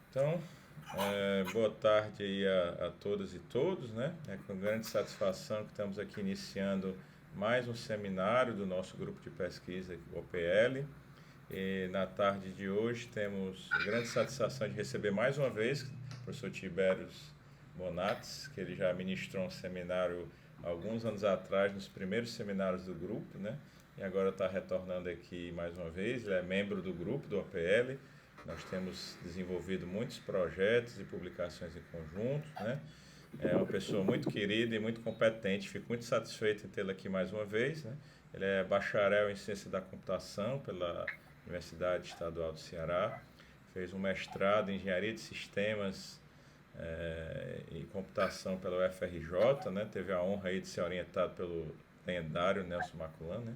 Então, boa tarde aí a todas e todos, né? É com grande satisfação que estamos aqui iniciando mais um seminário do nosso grupo de pesquisa, o OPL. E na tarde de hoje temos grande satisfação de receber mais uma vez o professor Tibérios Bonates, que ele já ministrou um seminário alguns anos atrás, nos primeiros seminários do grupo, né? E agora está retornando aqui mais uma vez. Ele é membro do grupo do OPL. Nós temos desenvolvido muitos projetos e publicações em conjunto, né? É uma pessoa muito querida e muito competente. Fico muito satisfeito em tê-lo aqui mais uma vez, né? Ele é bacharel em ciência da computação pela Universidade Estadual do Ceará. Fez um mestrado em engenharia de sistemas e computação pela UFRJ, né? Teve a honra aí de ser orientado pelo lendário Nelson Maculan, né?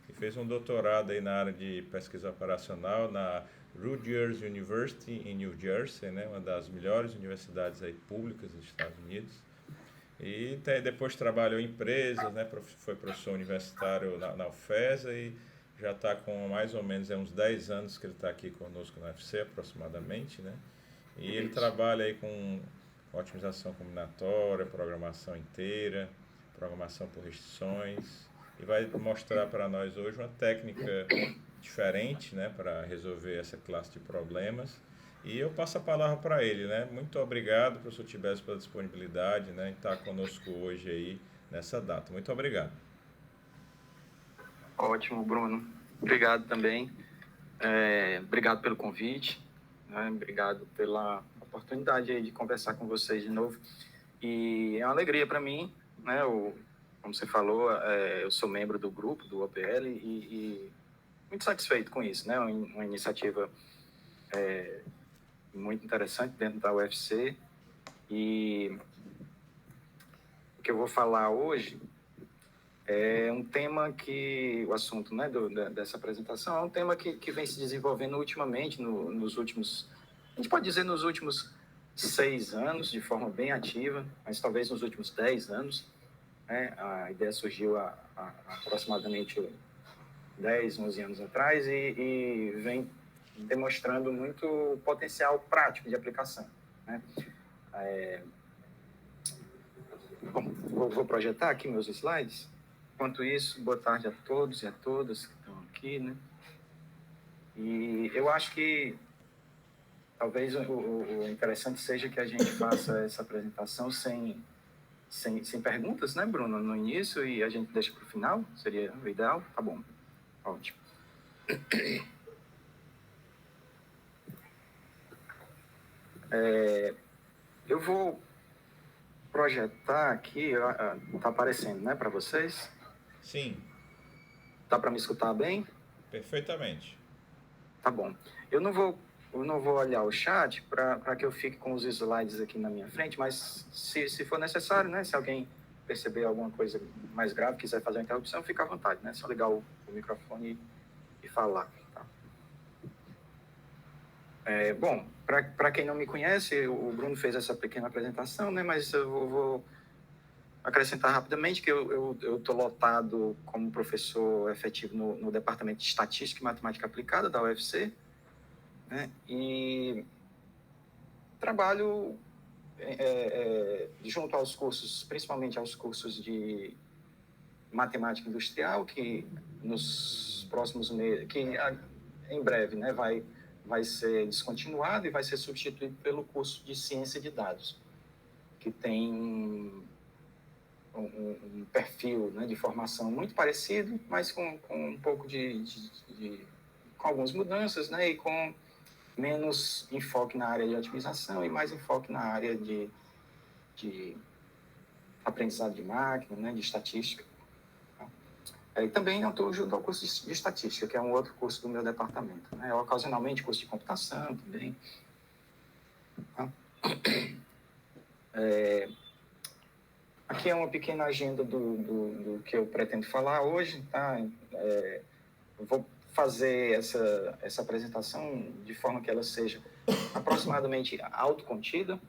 E fez um doutorado aí na área de pesquisa operacional na Rutgers University em New Jersey, né? Uma das melhores universidades aí públicas dos Estados Unidos. E depois trabalhou em empresas, né? Foi professor universitário na UFESA e já está com mais ou menos uns 10 anos que ele está aqui conosco na UFC, aproximadamente, né? E ele Isso. trabalha aí com otimização combinatória, programação inteira, programação por restrições e vai mostrar para nós hoje uma técnica diferente, né, para resolver essa classe de problemas. E eu passo a palavra para ele, né? Muito obrigado, professor Tibério, pela disponibilidade, né, em estar conosco hoje aí nessa data. Muito obrigado. Ótimo, Bruno. Obrigado também. Obrigado pelo convite, né? Obrigado pela oportunidade aí de conversar com vocês de novo. E é uma alegria para mim, né? Como você falou, eu sou membro do grupo, do OPL, e muito satisfeito com isso, né? Uma iniciativa muito interessante dentro da UFC. E o que eu vou falar hoje é um tema que, o assunto, né, dessa apresentação, é um tema que vem se desenvolvendo ultimamente, nos últimos, a gente pode dizer nos últimos 6 anos, de forma bem ativa, mas talvez nos últimos 10 anos, né? A ideia surgiu há aproximadamente 10, 11 anos atrás e vem demonstrando muito potencial prático de aplicação, né? Bom, vou projetar aqui meus slides. Enquanto isso, boa tarde a todos e a todas que estão aqui, né? E eu acho que talvez o interessante seja que a gente faça essa apresentação sem perguntas, né, Bruno, no início, e a gente deixa para o final, seria o ideal? Tá bom, ótimo. Eu vou projetar aqui, tá aparecendo, né, para vocês? Sim, Dá para me escutar bem? perfeitamente. Tá bom. Eu não vou olhar o chat para que eu fique com os slides aqui na minha frente, mas se for necessário, né, se alguém perceber alguma coisa mais grave, quiser fazer uma interrupção, fica à vontade, né? Só ligar o microfone e falar. Tá? Bom, para quem não me conhece, o Bruno fez essa pequena apresentação, né, mas eu vou acrescentar rapidamente que eu estou lotado como professor efetivo no Departamento de Estatística e Matemática Aplicada da UFC, né? E trabalho junto aos cursos, principalmente aos cursos de matemática industrial, que nos próximos meses, que em breve, né, vai ser descontinuado e vai ser substituído pelo curso de ciência de dados, que tem um perfil, né, de formação muito parecido, mas com um pouco com algumas mudanças, né, e com menos enfoque na área de otimização e mais enfoque na área de aprendizado de máquina, né, de estatística. E também eu estou junto ao curso de estatística, que é um outro curso do meu departamento, né, ocasionalmente curso de computação também. Aqui é uma pequena agenda do que eu pretendo falar hoje, tá? Eu vou fazer essa apresentação de forma que ela seja aproximadamente autocontida,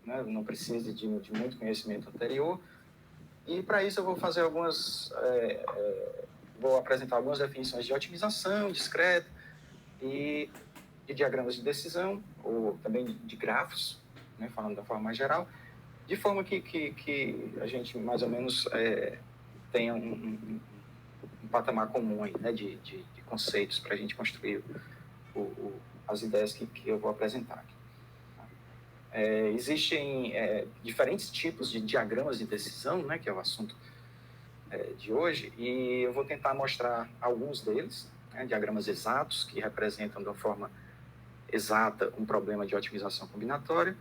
né? Não precise de muito conhecimento anterior. E para isso eu vou fazer vou apresentar algumas definições de otimização discreta e de diagramas de decisão, ou também de grafos, né, falando da forma mais geral, de forma que a gente mais ou menos tenha um patamar comum aí, né, de conceitos para a gente construir as ideias que eu vou apresentar aqui. Existem diferentes tipos de diagramas de decisão, né, que é o assunto de hoje, e eu vou tentar mostrar alguns deles, né, diagramas exatos, que representam de uma forma exata um problema de otimização combinatória,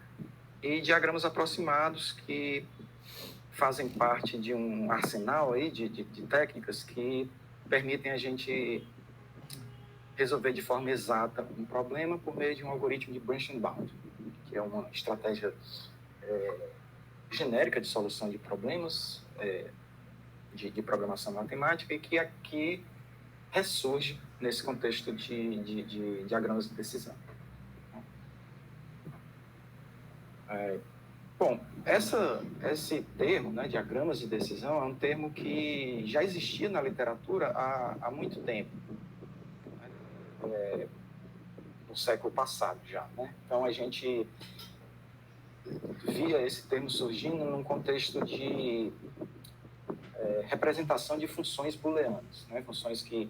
e diagramas aproximados que fazem parte de um arsenal aí de técnicas que permitem a gente resolver de forma exata um problema por meio de um algoritmo de branch and bound, que é uma estratégia genérica de solução de problemas de programação matemática e que aqui ressurge nesse contexto de diagramas de decisão. Bom, esse termo, né, diagramas de decisão, é um termo que já existia na literatura há muito tempo, no século passado já, né? Então a gente via esse termo surgindo num contexto de representação de funções booleanas, né? Funções que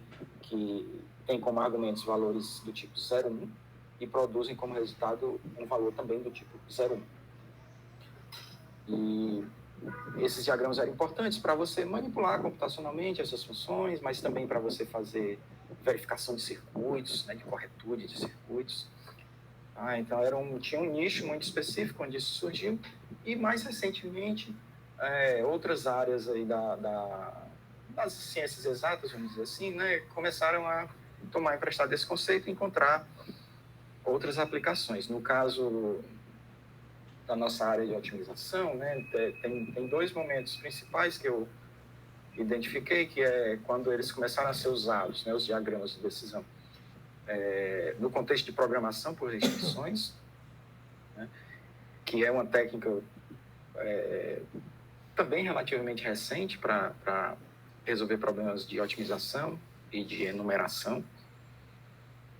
têm como argumentos valores do tipo 0, 1 e produzem como resultado um valor também do tipo 0, 1. E esses diagramas eram importantes para você manipular computacionalmente essas funções, mas também para você fazer verificação de circuitos, né, de corretude de circuitos. Então tinha um nicho muito específico onde isso surgiu, e mais recentemente outras áreas aí das ciências exatas, vamos dizer assim, né, começaram a tomar emprestado esse conceito e encontrar outras aplicações. No caso da nossa área de otimização, né, tem dois momentos principais que eu identifiquei, que é quando eles começaram a ser usados, né, os diagramas de decisão, no contexto de programação por restrições, né, que é uma técnica também relativamente recente para resolver problemas de otimização e de enumeração.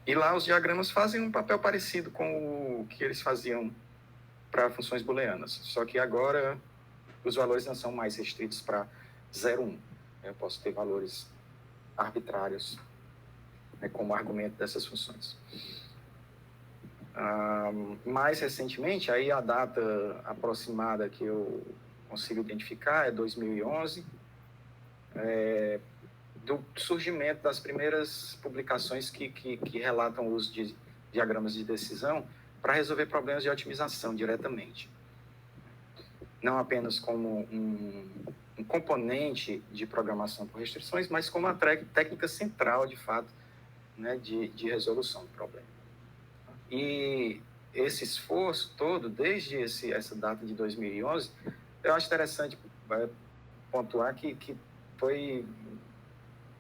E lá os diagramas fazem um papel parecido com o que eles faziam para funções booleanas, só que agora os valores não são mais restritos para 0, 1. Eu posso ter valores arbitrários, né, como argumento dessas funções. Mais recentemente, aí a data aproximada que eu consigo identificar é 2011, do surgimento das primeiras publicações que relatam o uso de diagramas de decisão para resolver problemas de otimização diretamente. Não apenas como um componente de programação por restrições, mas como uma técnica central, de fato, né, de resolução do problema. E esse esforço todo, desde essa data de 2011, eu acho interessante pontuar que foi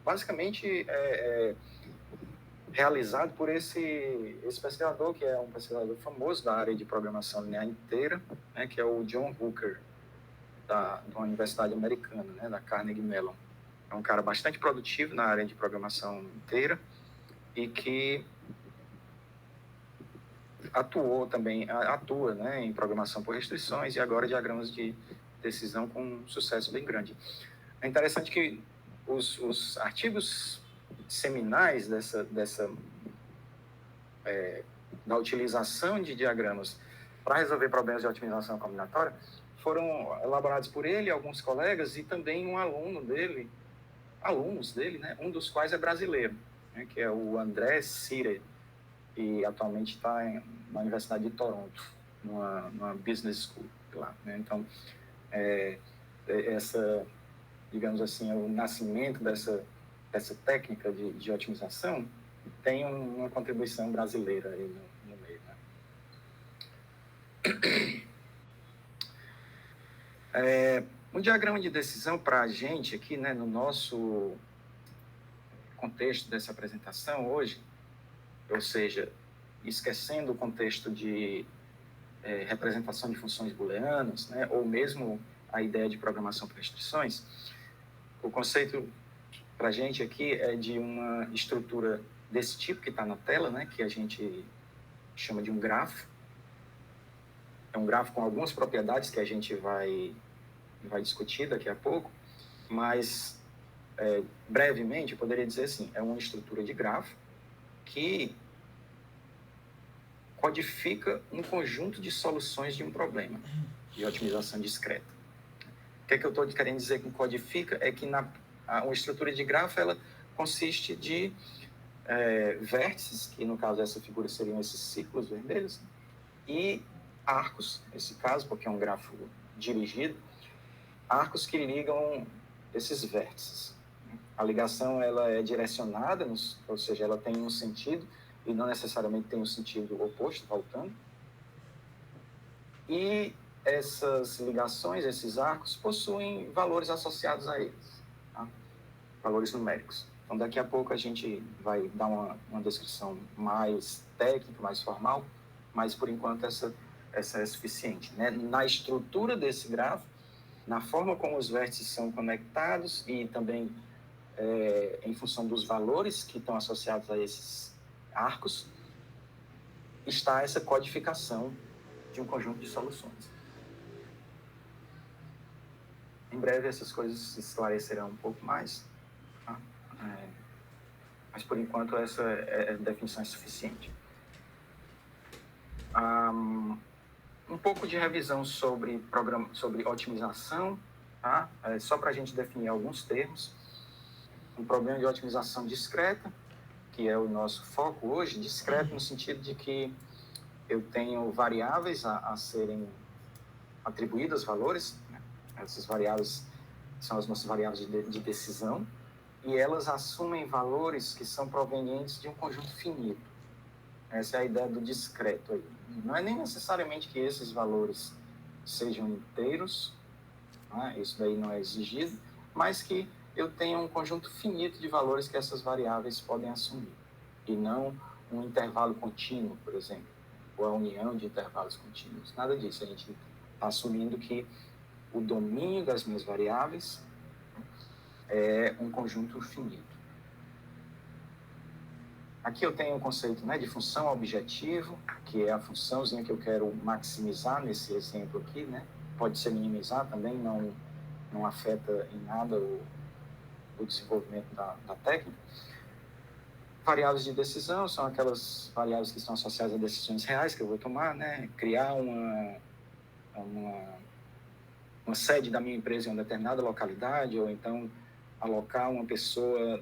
basicamente realizado por esse pesquisador, que é um pesquisador famoso da área de programação linear inteira, né, que é o John Hooker, da Universidade Americana, né, da Carnegie Mellon. É um cara bastante produtivo na área de programação inteira e que atua, né, em programação por restrições e agora diagramas de decisão com um sucesso bem grande. É interessante que os artigos seminais da utilização de diagramas para resolver problemas de otimização combinatória foram elaborados por ele e alguns colegas e também alunos dele, né, um dos quais é brasileiro, né, que é o André Sire, e atualmente está na Universidade de Toronto, numa business school lá, né? Então, digamos assim, o nascimento dessa técnica de otimização tem uma contribuição brasileira aí no meio, né? Um diagrama de decisão para a gente aqui, né, no nosso contexto dessa apresentação hoje, ou seja, esquecendo o contexto de representação de funções booleanas, né, ou mesmo a ideia de programação por restrições, o conceito para a gente aqui é de uma estrutura desse tipo que está na tela, né, que a gente chama de um grafo. É um grafo com algumas propriedades que a gente vai discutir daqui a pouco, mas brevemente eu poderia dizer assim, é uma estrutura de grafo que codifica um conjunto de soluções de um problema de otimização discreta. O que é que eu estou querendo dizer com codifica? É que uma estrutura de grafo ela consiste de vértices, que no caso dessa figura seriam esses círculos vermelhos, e arcos, nesse caso, porque é um grafo dirigido, arcos que ligam esses vértices. A ligação ela é direcionada, ou seja, ela tem um sentido e não necessariamente tem um sentido oposto, voltando. E essas ligações, esses arcos, possuem valores associados a eles, tá? Valores numéricos. Então, daqui a pouco a gente vai dar uma descrição mais técnica, mais formal, mas, por enquanto, essa é suficiente, né? Na estrutura desse grafo, na forma como os vértices são conectados e também em função dos valores que estão associados a esses arcos, está essa codificação de um conjunto de soluções. Em breve essas coisas se esclarecerão um pouco mais, tá? Mas por enquanto essa definição é suficiente. Um pouco de revisão sobre otimização, tá? Só para a gente definir alguns termos. Um problema de otimização discreta, que é o nosso foco hoje, discreto no sentido de que eu tenho variáveis a serem atribuídas valores, né? Essas variáveis são as nossas variáveis de decisão, e elas assumem valores que são provenientes de um conjunto finito. Essa é a ideia do discreto aí. Não é nem necessariamente que esses valores sejam inteiros, né? Isso daí não é exigido, mas que eu tenho um conjunto finito de valores que essas variáveis podem assumir, e não um intervalo contínuo, por exemplo, ou a união de intervalos contínuos. Nada disso. A gente está assumindo que o domínio das minhas variáveis é um conjunto finito. Aqui eu tenho o conceito, né, de função objetivo, que é a funçãozinha que eu quero maximizar nesse exemplo aqui, né? Pode ser minimizar também, não afeta em nada o desenvolvimento da técnica. Variáveis de decisão são aquelas variáveis que estão associadas a decisões reais que eu vou tomar, né? Criar uma sede da minha empresa em uma determinada localidade, ou então alocar uma pessoa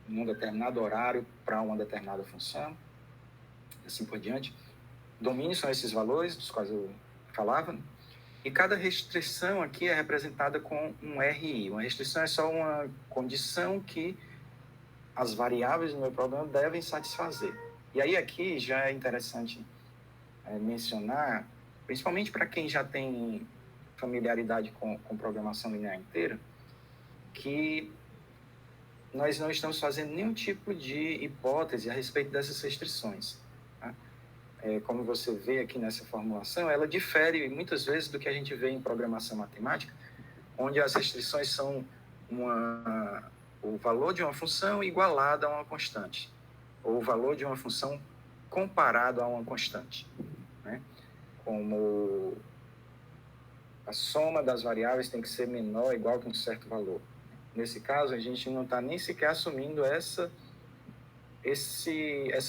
num determinado horário para uma determinada função, assim por diante. Domínios são esses valores dos quais eu falava, né? E cada restrição aqui é representada com um RI. Uma restrição é só uma condição que as variáveis do meu problema devem satisfazer. E aí aqui já é interessante mencionar, principalmente para quem já tem familiaridade com programação linear inteira, que nós não estamos fazendo nenhum tipo de hipótese a respeito dessas restrições, tá? Como você vê aqui nessa formulação, ela difere muitas vezes do que a gente vê em programação matemática, onde as restrições são o valor de uma função igualado a uma constante, ou o valor de uma função comparado a uma constante, né? Como a soma das variáveis tem que ser menor ou igual que um certo valor. Nesse caso, a gente não está nem sequer assumindo essa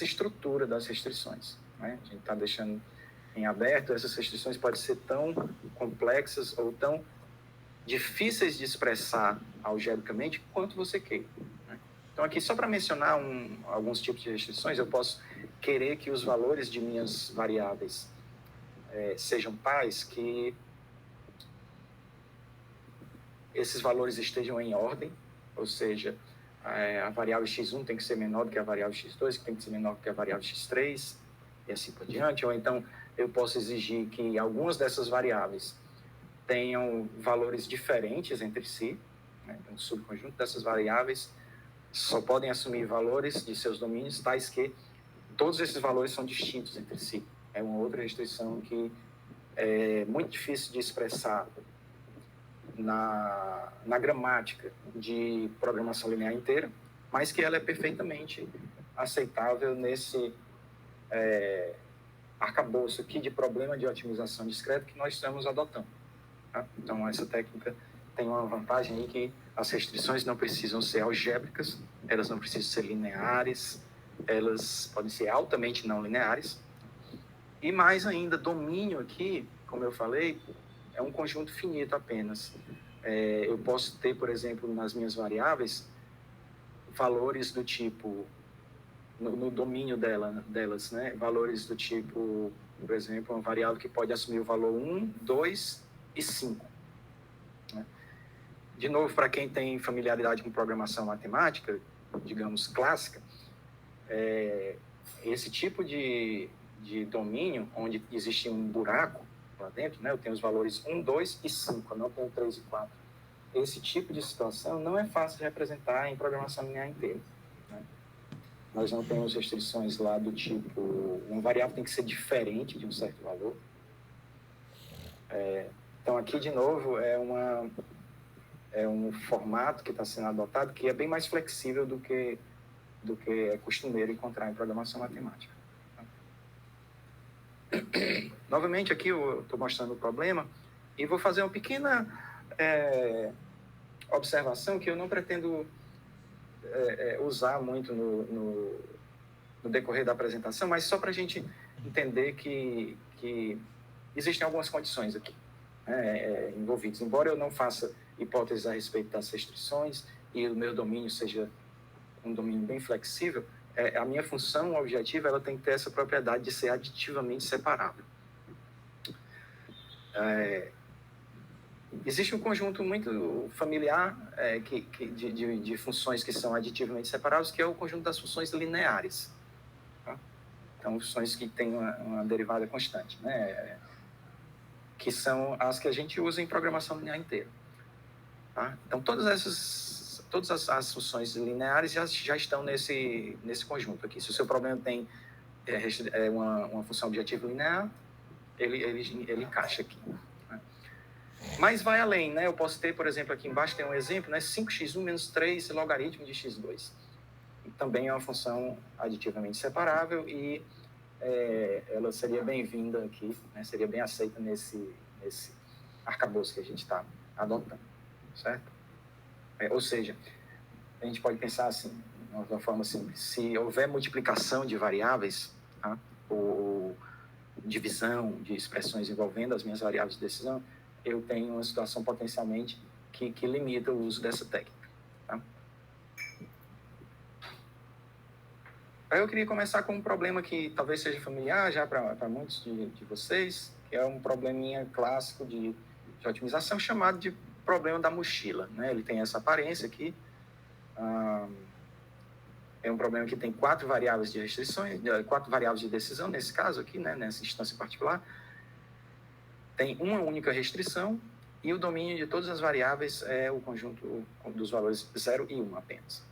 estrutura das restrições, né? A gente está deixando em aberto. Essas restrições podem ser tão complexas ou tão difíceis de expressar algebricamente quanto você queira, né? Então, aqui, só para mencionar alguns tipos de restrições, eu posso querer que os valores de minhas variáveis sejam tais que esses valores estejam em ordem, ou seja, a variável x1 tem que ser menor do que a variável x2, que tem que ser menor do que a variável x3, e assim por diante. Ou então, eu posso exigir que algumas dessas variáveis tenham valores diferentes entre si, né? Um subconjunto dessas variáveis só podem assumir valores de seus domínios tais que todos esses valores são distintos entre si. É uma outra restrição que é muito difícil de expressar na gramática de programação linear inteira, mas que ela é perfeitamente aceitável arcabouço aqui de problema de otimização discreta que nós estamos adotando. Tá? Então, essa técnica tem uma vantagem aí que as restrições não precisam ser algébricas, elas não precisam ser lineares, elas podem ser altamente não lineares. E mais ainda, domínio aqui, como eu falei, é um conjunto finito apenas. Eu posso ter, por exemplo, nas minhas variáveis, valores do tipo, no domínio delas, né? Valores do tipo, por exemplo, uma variável que pode assumir o valor 1, 2 e 5. Né? De novo, para quem tem familiaridade com programação matemática, digamos, clássica, esse tipo de domínio, onde existe um buraco lá dentro, né? Eu tenho os valores 1, 2 e 5, eu não tenho 3 e 4. Esse tipo de situação não é fácil de representar em programação linear inteira. Né? Nós não temos restrições lá do tipo, uma variável tem que ser diferente de um certo valor. Então, aqui, de novo, é um formato que está sendo adotado que é bem mais flexível do que é costumeiro encontrar em programação matemática. Novamente, aqui eu estou mostrando o problema e vou fazer uma pequena observação que eu não pretendo usar muito no decorrer da apresentação, mas só para a gente entender que existem algumas condições aqui envolvidas. Embora eu não faça hipóteses a respeito das restrições e o meu domínio seja um domínio bem flexível, a minha função objetiva ela tem que ter essa propriedade de ser aditivamente separável. Existe um conjunto muito familiar de funções que são aditivamente separáveis, que é o conjunto das funções lineares. Tá? Então, funções que têm uma derivada constante, né? Que são as que a gente usa em programação linear inteira. Tá? Então, todas as funções lineares já estão nesse conjunto aqui. Se o seu problema tem uma função objetiva linear, ele encaixa aqui. Né? Mas vai além, né? Eu posso ter, por exemplo, aqui embaixo tem um exemplo, né? 5x1 menos 3 logaritmo de x2. Também é uma função aditivamente separável e ela seria bem-vinda aqui, né? Seria bem aceita nesse arcabouço que a gente está adotando, certo? Ou seja, a gente pode pensar assim, de uma forma simples, se houver multiplicação de variáveis, tá? Ou divisão de expressões envolvendo as minhas variáveis de decisão, eu tenho uma situação potencialmente que limita o uso dessa técnica. Tá? Aí eu queria começar com um problema que talvez seja familiar já para muitos de vocês, que é um probleminha clássico de otimização chamado de problema da mochila. Né? Ele tem essa aparência aqui. É um problema que tem 4 variáveis de restrições, 4 variáveis de decisão, nesse caso aqui, né? Nessa instância particular. Tem uma única restrição e o domínio de todas as variáveis é o conjunto dos valores 0 e 1 apenas.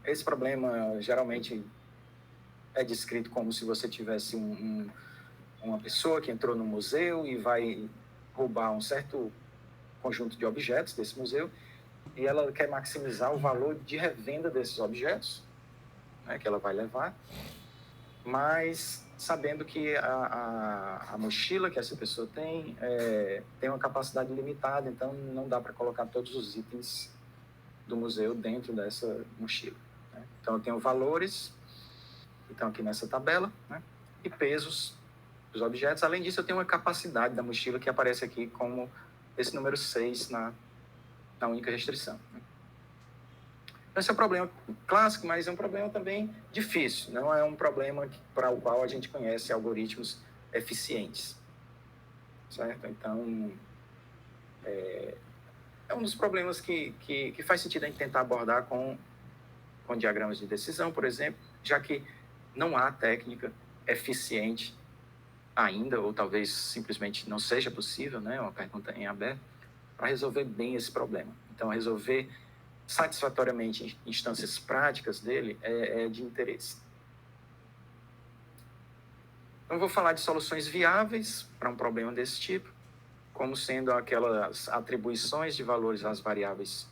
Esse problema geralmente é descrito como se você tivesse uma pessoa que entrou no museu e vai roubar um certo conjunto de objetos desse museu e ela quer maximizar o valor de revenda desses objetos, né, que ela vai levar, mas sabendo que a mochila que essa pessoa tem uma capacidade limitada, então não dá para colocar todos os itens do museu dentro dessa mochila. Né? Então eu tenho valores, que estão aqui nessa tabela, né, e pesos dos objetos. Além disso, eu tenho uma capacidade da mochila que aparece aqui como esse número 6 na única restrição. Esse é um problema clássico, mas é um problema também difícil. Não é um problema para o qual a gente conhece algoritmos eficientes. Certo? Então, é um dos problemas que faz sentido a gente tentar abordar com diagramas de decisão, por exemplo, já que não há técnica eficiente ainda, ou talvez simplesmente não seja possível, né? Uma pergunta em aberto, para resolver bem esse problema. Então, resolver satisfatoriamente instâncias práticas dele é de interesse. Então, vou falar de soluções viáveis para um problema desse tipo, como sendo aquelas atribuições de valores às variáveis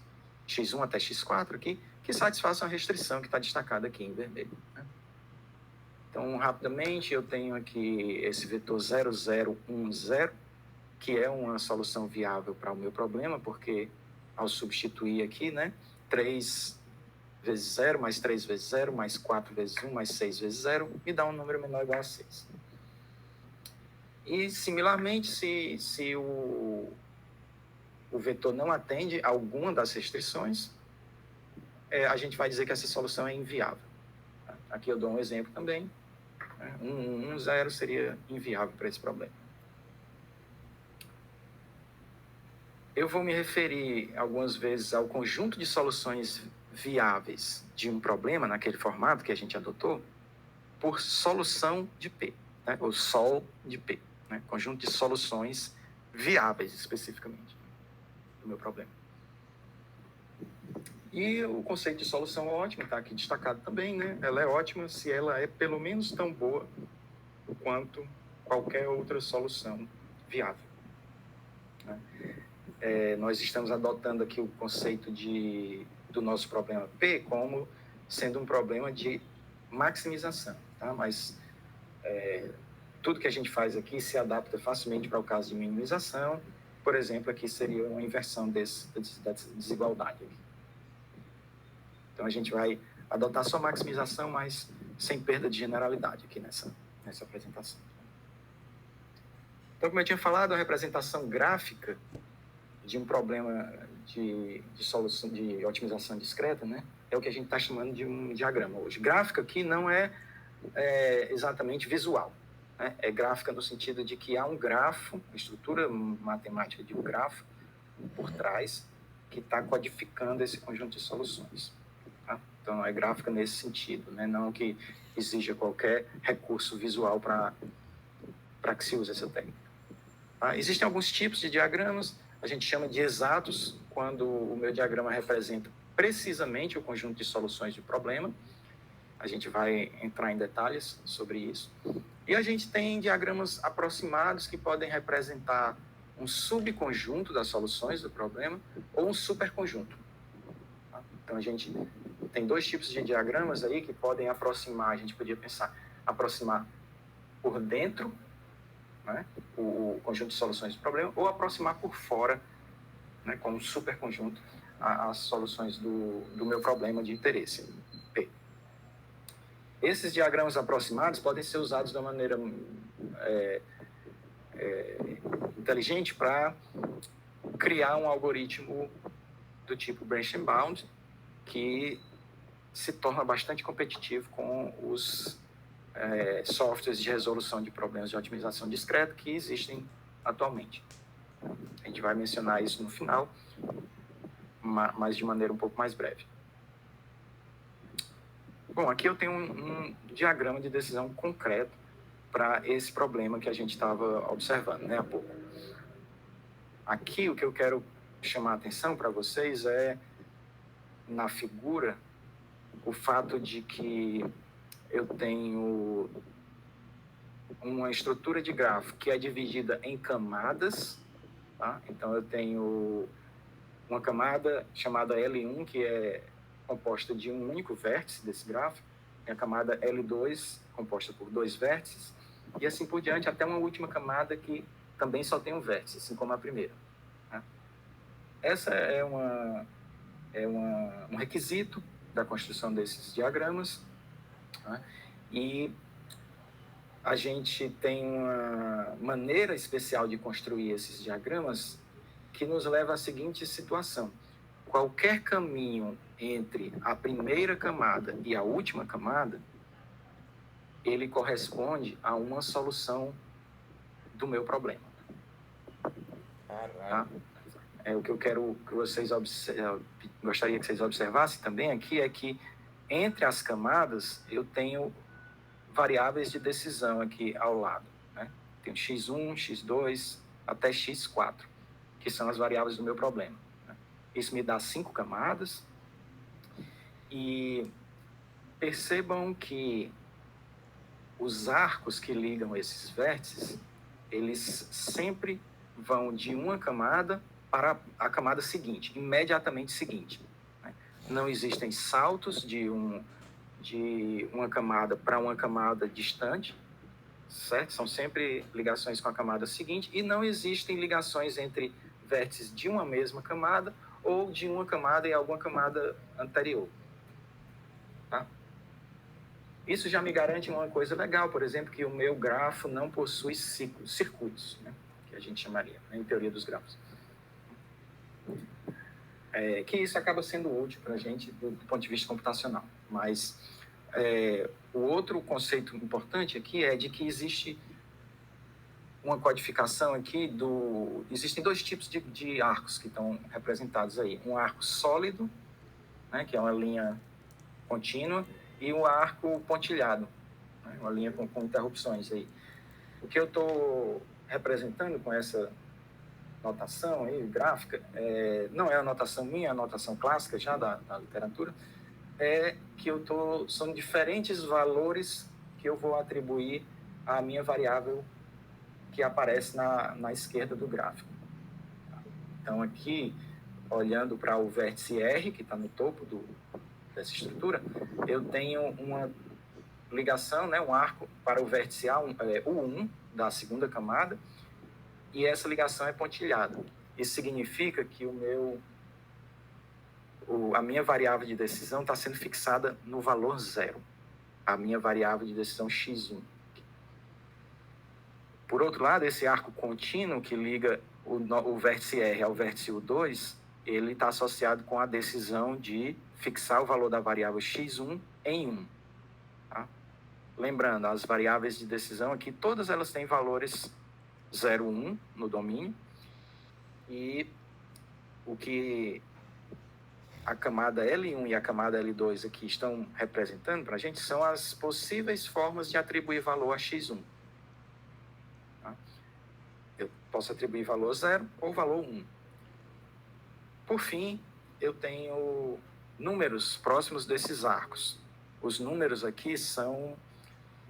x1 até x4 aqui, que satisfaçam a restrição que está destacada aqui em vermelho. Né? Então, rapidamente, eu tenho aqui esse vetor 0, 0, 1, 0, que é uma solução viável para o meu problema, porque ao substituir aqui, né, 3 vezes 0, mais 3 vezes 0, mais 4 vezes 1, mais 6 vezes 0, me dá um número menor ou igual a 6. E, similarmente, se o vetor não atende a alguma das restrições, a gente vai dizer que essa solução é inviável. Aqui eu dou um exemplo também. 1, 0 seria inviável para esse problema. Eu vou me referir algumas vezes ao conjunto de soluções viáveis de um problema, naquele formato que a gente adotou, por solução de P, né? Ou SOL de P, né? Conjunto de soluções viáveis, especificamente, do meu problema. E o conceito de solução ótima está aqui destacado também, né? Ela é ótima se ela é pelo menos tão boa quanto qualquer outra solução viável. Né? Nós estamos adotando aqui o conceito do nosso problema P como sendo um problema de maximização, tá? Mas tudo que a gente faz aqui se adapta facilmente para o caso de minimização. Por exemplo, aqui seria uma inversão da desigualdade. Então, a gente vai adotar só maximização, mas sem perda de generalidade aqui nessa apresentação. Então, como eu tinha falado, a representação gráfica de um problema de solução de otimização discreta, né, é o que a gente está chamando de um diagrama hoje. Gráfica aqui não é exatamente visual, né? É gráfica no sentido de que há um grafo, uma estrutura matemática de um grafo por trás que está codificando esse conjunto de soluções. Tá? Então, é gráfica nesse sentido, né? Não que exija qualquer recurso visual para que se use essa técnica. Tá? Existem alguns tipos de diagramas, a gente chama de exatos, quando o meu diagrama representa precisamente o conjunto de soluções de problema. A gente vai entrar em detalhes sobre isso. E a gente tem diagramas aproximados que podem representar um subconjunto das soluções do problema ou um superconjunto. Tá? Então, a gente tem dois tipos de diagramas aí que podem aproximar, a gente podia pensar, aproximar por dentro, né, o conjunto de soluções do problema, ou aproximar por fora, né, como superconjunto, as soluções do meu problema de interesse, P. Esses diagramas aproximados podem ser usados de uma maneira inteligente para criar um algoritmo do tipo branch and bound, que se torna bastante competitivo com os softwares de resolução de problemas de otimização discreta que existem atualmente. A gente vai mencionar isso no final, mas de maneira um pouco mais breve. Bom, aqui eu tenho um diagrama de decisão concreto para esse problema que a gente estava observando, né, há pouco. Aqui o que eu quero chamar a atenção para vocês é, na figura, o fato de que eu tenho uma estrutura de grafo que é dividida em camadas, tá? Então, eu tenho uma camada chamada L1, que é composta de um único vértice desse grafo, tem a camada L2, composta por 2 vértices, e assim por diante, até uma última camada que também só tem um vértice, assim como a primeira. Tá? Essa é um requisito da construção desses diagramas, tá? E a gente tem uma maneira especial de construir esses diagramas que nos leva à seguinte situação. Qualquer caminho entre a primeira camada e a última camada, ele corresponde a uma solução do meu problema. Tá? O que eu quero que vocês gostaria que vocês observassem também aqui é que entre as camadas eu tenho variáveis de decisão aqui ao lado, né? Tem x1, x2, até x4, que são as variáveis do meu problema. Né? Isso me dá 5 camadas. E percebam que os arcos que ligam esses vértices, eles sempre vão de uma camada para a camada seguinte, imediatamente seguinte. Né? Não existem saltos de de uma camada para uma camada distante, certo? São sempre ligações com a camada seguinte e não existem ligações entre vértices de uma mesma camada ou de uma camada e alguma camada anterior. Tá? Isso já me garante uma coisa legal, por exemplo, que o meu grafo não possui circuitos, né? Que a gente chamaria, né, em teoria dos grafos. Que isso acaba sendo útil para a gente do ponto de vista computacional. Mas o outro conceito importante aqui é de que existe uma codificação aqui existem dois tipos de arcos que estão representados aí. Um arco sólido, né, que é uma linha contínua, e um arco pontilhado, né, uma linha com interrupções aí. O que eu estou representando com essa notação aí, gráfica, não é a notação minha, é a notação clássica já da literatura, é que são diferentes valores que eu vou atribuir à minha variável que aparece na esquerda do gráfico. Então, aqui, olhando para o vértice R, que está no topo dessa estrutura, eu tenho uma ligação, né, um arco para o vértice U1 da segunda camada, e essa ligação é pontilhada. Isso significa que a minha variável de decisão está sendo fixada no valor 0. A minha variável de decisão x1. Por outro lado, esse arco contínuo que liga o vértice R ao vértice U2, ele está associado com a decisão de fixar o valor da variável x1 em 1. Tá? Lembrando, as variáveis de decisão aqui, todas elas têm valores 0, 1 no domínio, e o que a camada L1 e a camada L2 aqui estão representando para a gente são as possíveis formas de atribuir valor a x1. Tá? Eu posso atribuir valor 0 ou valor 1. Por fim, eu tenho números próximos desses arcos. Os números aqui são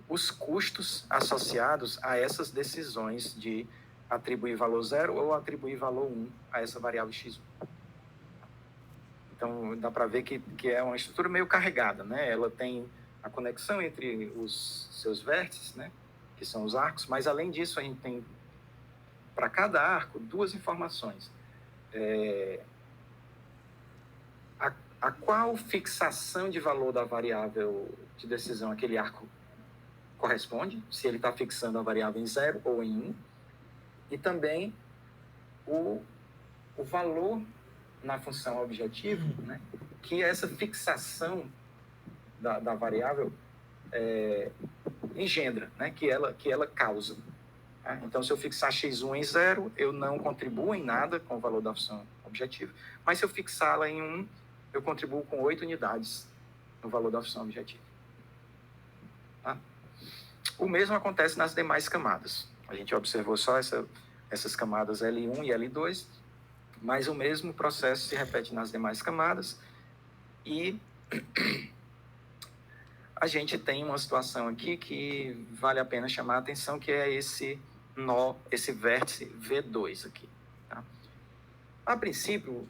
os custos associados a essas decisões de atribuir valor 0 ou atribuir valor 1 a essa variável x1. Então, dá para ver que é uma estrutura meio carregada, né? Ela tem a conexão entre os seus vértices, né? Que são os arcos, mas além disso a gente tem, para cada arco, duas informações. A qual fixação de valor da variável de decisão aquele arco corresponde, se ele está fixando a variável em 0 ou em 1, e também o valor na função objetivo, né, que essa fixação da variável engendra, né, que ela causa. Tá? Então, se eu fixar x1 em 0, eu não contribuo em nada com o valor da função objetiva, mas se eu fixá-la em 1, eu contribuo com 8 unidades no valor da função objetiva. Tá? O mesmo acontece nas demais camadas. A gente observou só essas camadas L1 e L2, mas o mesmo processo se repete nas demais camadas, e a gente tem uma situação aqui que vale a pena chamar a atenção, que é esse vértice V2 aqui. Tá? A princípio,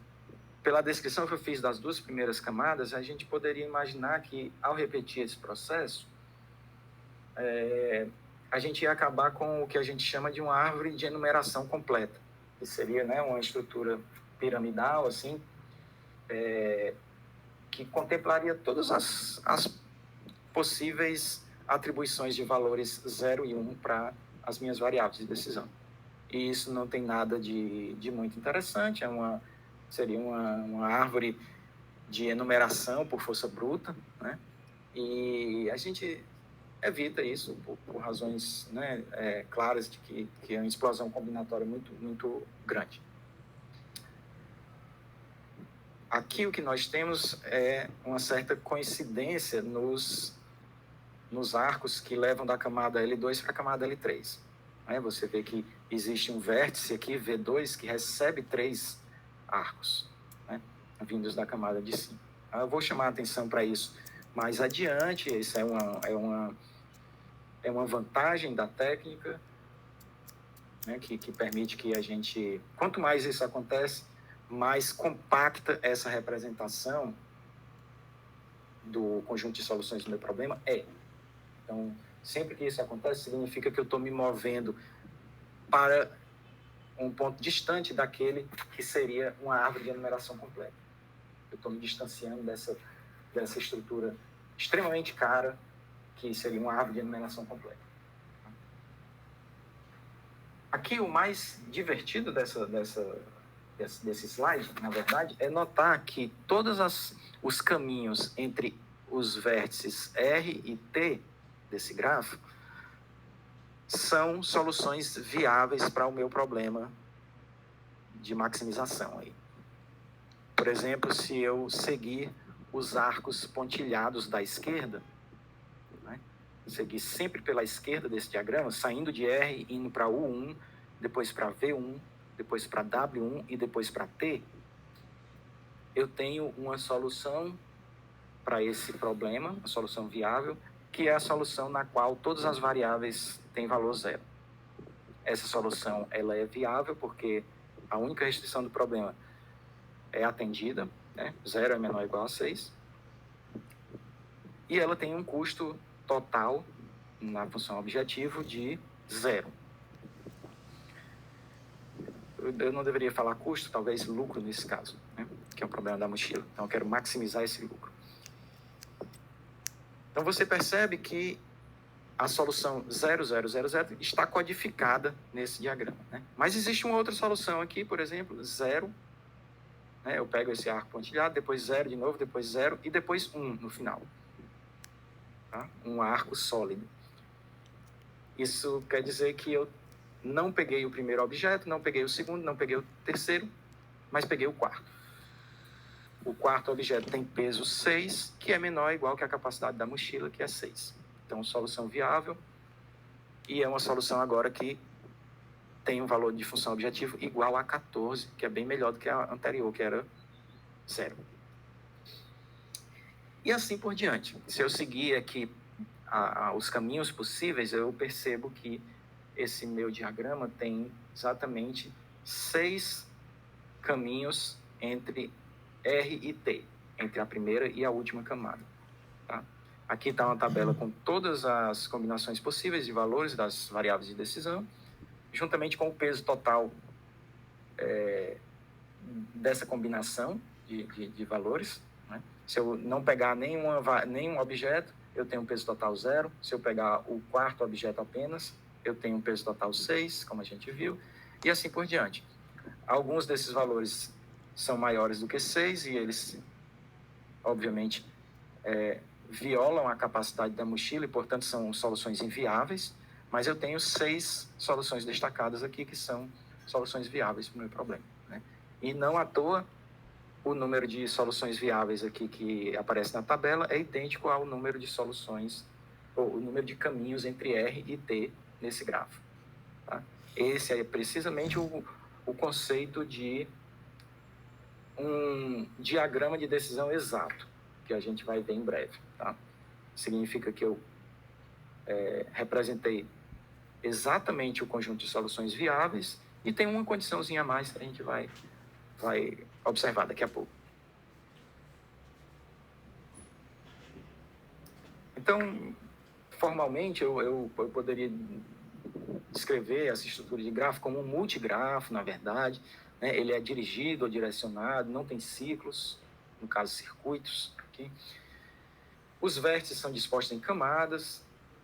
pela descrição que eu fiz das duas primeiras camadas, a gente poderia imaginar que, ao repetir esse processo, a gente ia acabar com o que a gente chama de uma árvore de enumeração completa, que seria, né, uma estrutura piramidal, assim, que contemplaria todas as possíveis atribuições de valores 0 e 1 para as minhas variáveis de decisão. E isso não tem nada de muito interessante, seria uma árvore de enumeração por força bruta, né? E a gente evita isso por razões, né, claras de que é uma explosão combinatória muito, muito grande. Aqui o que nós temos é uma certa coincidência nos arcos que levam da camada L2 para a camada L3. Você vê que existe um vértice aqui, V2, que recebe 3 arcos, né, vindos da camada de cima. Eu vou chamar a atenção para isso mais adiante. Isso é uma vantagem da técnica, né, que permite que a gente, quanto mais isso acontece, mais compacta essa representação do conjunto de soluções do meu problema? É. Então, sempre que isso acontece, significa que eu estou me movendo para um ponto distante daquele que seria uma árvore de enumeração completa. Eu estou me distanciando dessa estrutura extremamente cara, que seria uma árvore de enumeração completa. Aqui, o mais divertido desse slide, na verdade, é notar que todos os caminhos entre os vértices R e T desse grafo são soluções viáveis para o meu problema de maximização aí. Por exemplo, se eu seguir os arcos pontilhados da esquerda, né, seguir sempre pela esquerda desse diagrama, saindo de R, indo para U1, depois para V1, depois para W1 e depois para T, eu tenho uma solução para esse problema, uma solução viável, que é a solução na qual todas as variáveis têm valor zero. Essa solução ela é viável porque a única restrição do problema é atendida, né? 0 é menor ou igual a 6. E ela tem um custo total na função objetivo de 0. Eu não deveria falar custo, talvez lucro nesse caso, né? Que é o problema da mochila. Então, eu quero maximizar esse lucro. Então, você percebe que a solução 0, 0, 0, 0 está codificada nesse diagrama, né? Mas existe uma outra solução aqui, por exemplo, 0. Né? Eu pego esse arco pontilhado, depois 0 de novo, depois 0 e depois 1 no final. Tá? Um arco sólido. Isso quer dizer que eu não peguei o primeiro objeto, não peguei o segundo, não peguei o terceiro, mas peguei o quarto. O quarto objeto tem peso 6, que é menor ou igual que a capacidade da mochila, que é 6. Então, solução viável. E é uma solução agora que tem um valor de função objetivo igual a 14, que é bem melhor do que a anterior, que era 0. E assim por diante. Se eu seguir aqui os caminhos possíveis, eu percebo que esse meu diagrama tem exatamente 6 caminhos entre R e T, entre a primeira e a última camada. Tá? Aqui está uma tabela com todas as combinações possíveis de valores das variáveis de decisão, juntamente com o peso total dessa combinação de valores. Né? Se eu não pegar nenhum objeto, eu tenho um peso total 0. Se eu pegar o quarto objeto apenas, eu tenho um peso total 6, como a gente viu, e assim por diante. Alguns desses valores são maiores do que 6 e eles, obviamente, violam a capacidade da mochila e, portanto, são soluções inviáveis, mas eu tenho 6 soluções destacadas aqui que são soluções viáveis para o meu problema. Né? E não à toa, o número de soluções viáveis aqui que aparece na tabela é idêntico ao número de soluções, ou o número de caminhos entre R e T nesse grafo. Tá? Esse é precisamente o conceito de um diagrama de decisão exato, que a gente vai ver em breve. Tá? Significa que eu representei exatamente o conjunto de soluções viáveis e tem uma condiçãozinha a mais que a gente vai observar daqui a pouco. Então, formalmente, eu poderia descrever essa estrutura de grafo como um multigrafo, na verdade. Né? Ele é dirigido ou direcionado, não tem ciclos, no caso, circuitos. Aqui. Os vértices são dispostos em camadas,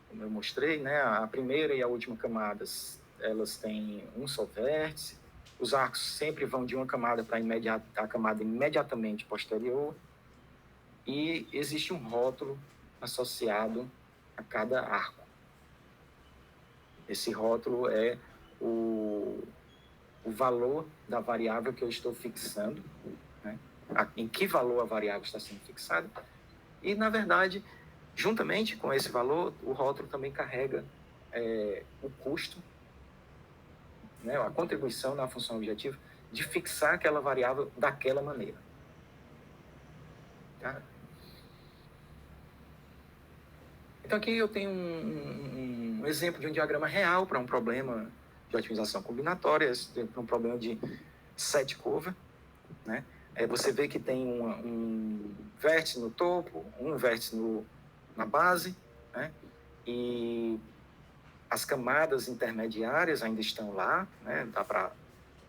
como eu mostrei, né? A primeira e a última camadas, elas têm um só vértice. Os arcos sempre vão de uma camada para a camada imediatamente posterior. E existe um rótulo associado a cada arco. Esse rótulo é o valor da variável que eu estou fixando, né? Em que valor a variável está sendo fixada. E, na verdade, juntamente com esse valor, o rótulo também carrega o custo, né? A contribuição na função objetivo de fixar aquela variável daquela maneira. Tá? Então, aqui eu tenho um exemplo de um diagrama real para um problema de otimização combinatória, para um problema de set cover. Né? Você vê que tem vértice no topo, um vértice na base, né? E as camadas intermediárias ainda estão lá, né? Dá para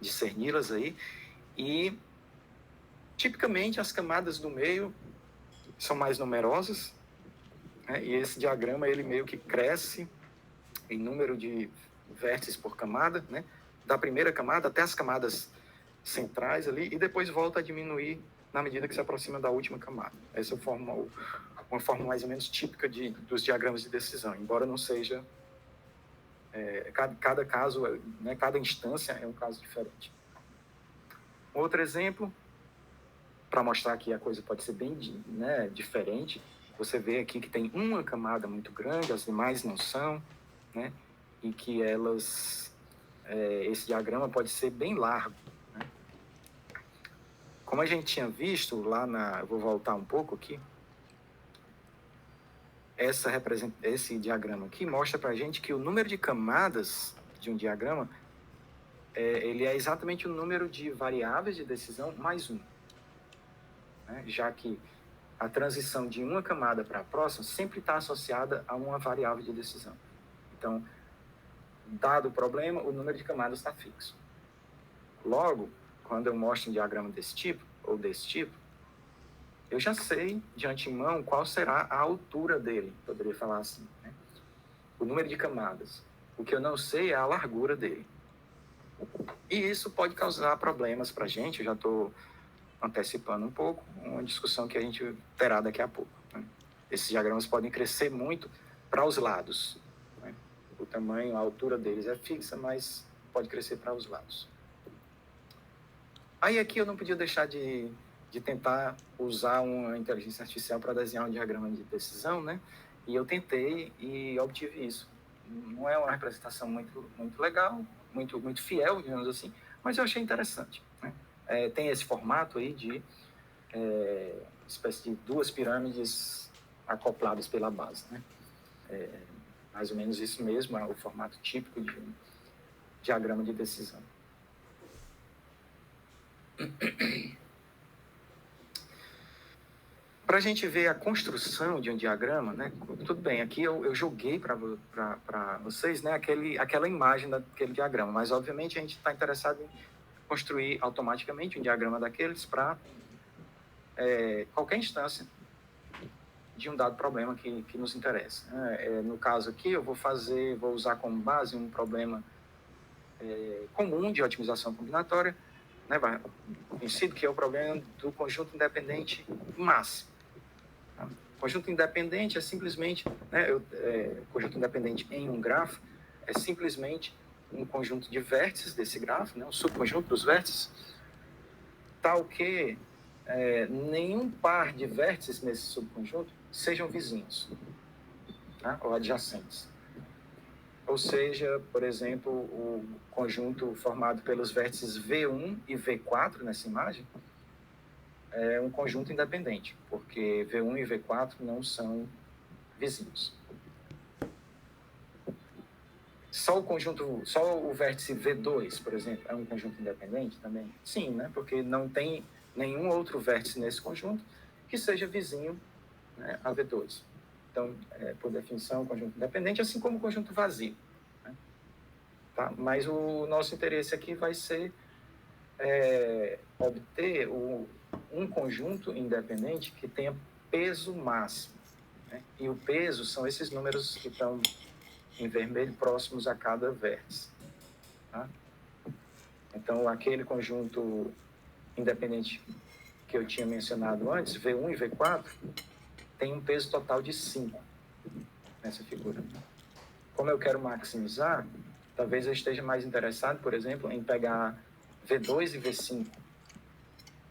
discerni-las aí. E, tipicamente, as camadas do meio são mais numerosas, né? E esse diagrama, ele meio que cresce em número de vértices por camada, né? Da primeira camada até as camadas centrais ali, e depois volta a diminuir na medida que se aproxima da última camada. Essa é uma forma mais ou menos típica dos diagramas de decisão, embora não seja... cada caso, né, cada instância é um caso diferente. Outro exemplo, para mostrar que a coisa pode ser bem, né, diferente, você vê aqui que tem uma camada muito grande, as demais não são, né, e que esse diagrama pode ser bem largo, né? Como a gente tinha visto lá eu vou voltar um pouco aqui, esse diagrama aqui mostra para a gente que o número de camadas de um diagrama, ele é exatamente o número de variáveis de decisão mais um, né? Já que a transição de uma camada para a próxima sempre está associada a uma variável de decisão. Então, dado o problema, o número de camadas está fixo. Logo, quando eu mostro um diagrama desse tipo, ou desse tipo, eu já sei de antemão qual será a altura dele, poderia falar assim, né? O número de camadas. O que eu não sei é a largura dele. E isso pode causar problemas para a gente, eu já estou antecipando um pouco, uma discussão que a gente terá daqui a pouco, né? Esses diagramas podem crescer muito para os lados, né? O tamanho, a altura deles é fixa, mas pode crescer para os lados. Aí aqui eu não podia deixar de tentar usar uma inteligência artificial para desenhar um diagrama de decisão, né? E eu tentei e obtive isso. Não é uma representação muito legal, muito fiel, digamos assim, mas eu achei interessante, né? Tem esse formato aí de espécie de duas pirâmides acopladas pela base, né? Mais ou menos isso mesmo, é o formato típico de um diagrama de decisão. Para a gente ver a construção de um diagrama, né? Tudo bem, aqui eu joguei para vocês, né, aquela imagem daquele diagrama, mas obviamente a gente está interessado em construir automaticamente um diagrama daqueles para qualquer instância de um dado problema que nos interessa. No caso aqui, eu vou usar como base um problema comum de otimização combinatória, né, conhecido, que é o problema do conjunto independente máximo. Tá? Conjunto independente é simplesmente, né, conjunto independente em um grafo é simplesmente um conjunto de vértices desse grafo, né, um subconjunto dos vértices, tal que nenhum par de vértices nesse subconjunto sejam vizinhos, tá? Ou adjacentes. Ou seja, por exemplo, o conjunto formado pelos vértices V1 e V4 nessa imagem é um conjunto independente, porque V1 e V4 não são vizinhos. Só o vértice V2, por exemplo, é um conjunto independente também? Sim, né? Porque não tem nenhum outro vértice nesse conjunto que seja vizinho, né, a V2. Então, por definição, conjunto independente, assim como o conjunto vazio, né? Tá? Mas o nosso interesse aqui vai ser obter um conjunto independente que tenha peso máximo, né? E o peso são esses números que estão em vermelho próximos a cada vértice, tá? Então, aquele conjunto independente que eu tinha mencionado antes, V1 e V4, tem um peso total de 5 nessa figura. Como eu quero maximizar, talvez eu esteja mais interessado, por exemplo, em pegar V2 e V5,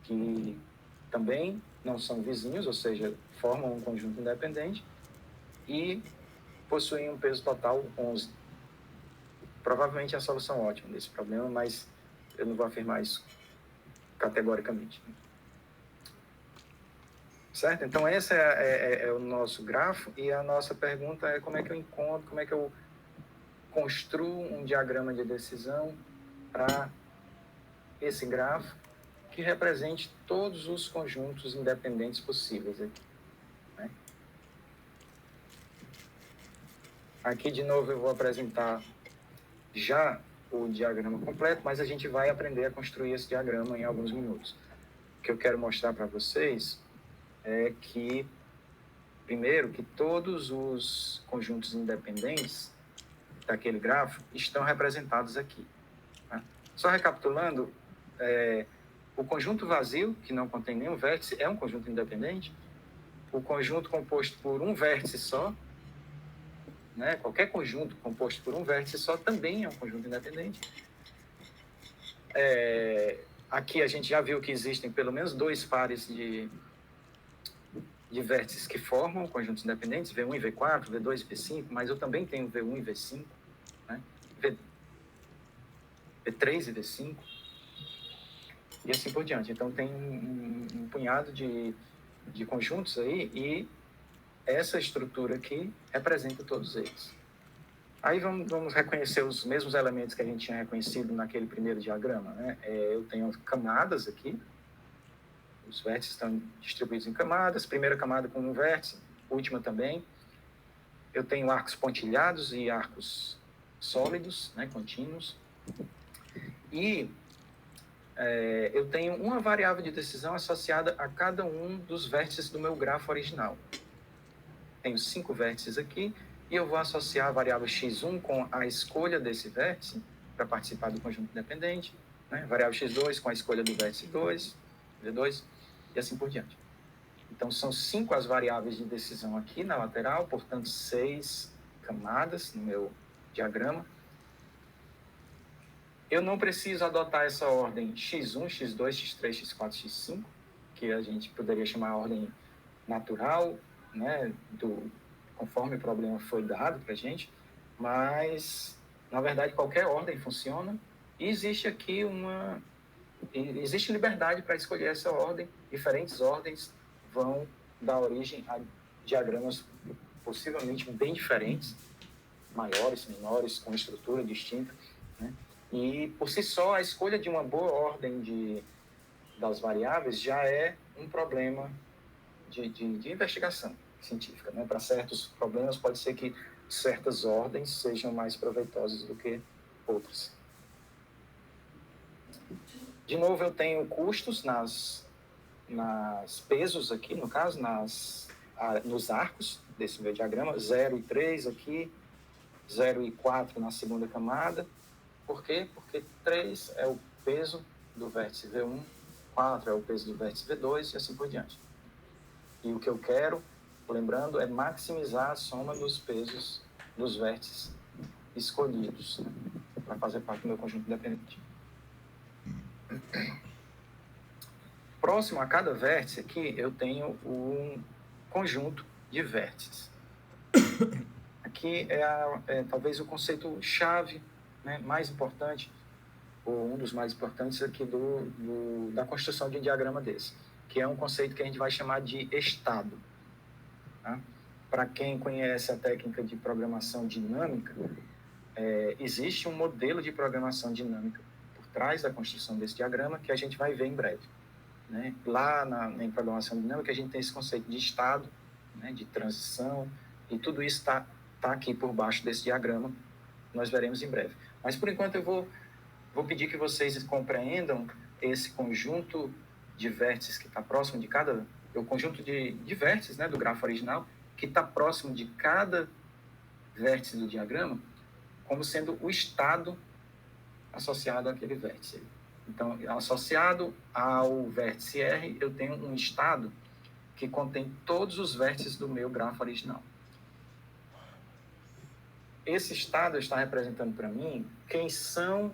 que também não são vizinhos, ou seja, formam um conjunto independente e possuem um peso total 11. Provavelmente é a solução ótima desse problema, mas eu não vou afirmar isso categoricamente. Certo? Então, esse é o nosso grafo, e a nossa pergunta é como é que eu construo um diagrama de decisão para esse grafo, que represente todos os conjuntos independentes possíveis aqui, né? Aqui, de novo, eu vou apresentar já o diagrama completo, mas a gente vai aprender a construir esse diagrama em alguns minutos. O que eu quero mostrar para vocês é que, primeiro, que todos os conjuntos independentes daquele grafo estão representados aqui, tá? Só recapitulando, o conjunto vazio, que não contém nenhum vértice, é um conjunto independente. O conjunto composto por um vértice só, né? Qualquer conjunto composto por um vértice só também é um conjunto independente. Aqui a gente já viu que existem pelo menos 2 pares de vértices que formam conjuntos independentes, V1 e V4, V2 e V5, mas eu também tenho V1 e V5, né? V3 e V5, e assim por diante. Então tem um punhado de conjuntos aí, e essa estrutura aqui representa todos eles. Aí vamos reconhecer os mesmos elementos que a gente tinha reconhecido naquele primeiro diagrama, né? Eu tenho camadas aqui, os vértices estão distribuídos em camadas, primeira camada com um vértice, última também. Eu tenho arcos pontilhados e arcos sólidos, né, contínuos. E eu tenho uma variável de decisão associada a cada um dos vértices do meu grafo original. Tenho 5 vértices aqui, e eu vou associar a variável x1 com a escolha desse vértice para participar do conjunto independente, né? Variável x2 com a escolha do vértice 2, V2, e assim por diante. Então, são 5 as variáveis de decisão aqui na lateral, portanto, 6 camadas no meu diagrama. Eu não preciso adotar essa ordem x1, x2, x3, x4, x5, que a gente poderia chamar a ordem natural, né, conforme o problema foi dado para a gente, mas, na verdade, qualquer ordem funciona, e existe aqui existe liberdade para escolher essa ordem. Diferentes ordens vão dar origem a diagramas possivelmente bem diferentes, maiores, menores, com estrutura distinta, né? E, por si só, a escolha de uma boa ordem das variáveis já é um problema de investigação científica, né? Para certos problemas, pode ser que certas ordens sejam mais proveitosas do que outras. De novo, eu tenho custos nas pesos aqui, no caso, nos arcos desse meu diagrama, 0 e 3 aqui, 0 e 4 na segunda camada. Por quê? Porque 3 é o peso do vértice V1, 4 é o peso do vértice V2 e assim por diante. E o que eu quero, lembrando, é maximizar a soma dos pesos dos vértices escolhidos, né, para fazer parte do meu conjunto independente. Próximo a cada vértice aqui, eu tenho um conjunto de vértices. Aqui é talvez o conceito-chave, né, mais importante, ou um dos mais importantes aqui da construção de um diagrama desse, que é um conceito que a gente vai chamar de estado. Tá? Para quem conhece a técnica de programação dinâmica, existe um modelo de programação dinâmica por trás da construção desse diagrama que a gente vai ver em breve, né? Lá em programação dinâmica a gente tem esse conceito de estado, né, de transição, e tudo isso está aqui por baixo desse diagrama, nós veremos em breve. Mas por enquanto eu vou pedir que vocês compreendam esse conjunto de vértices que está próximo de o conjunto de vértices, né, do grafo original, que está próximo de cada vértice do diagrama, como sendo o estado associado àquele vértice. Então, associado ao vértice R, eu tenho um estado que contém todos os vértices do meu grafo original. Esse estado está representando para mim quem são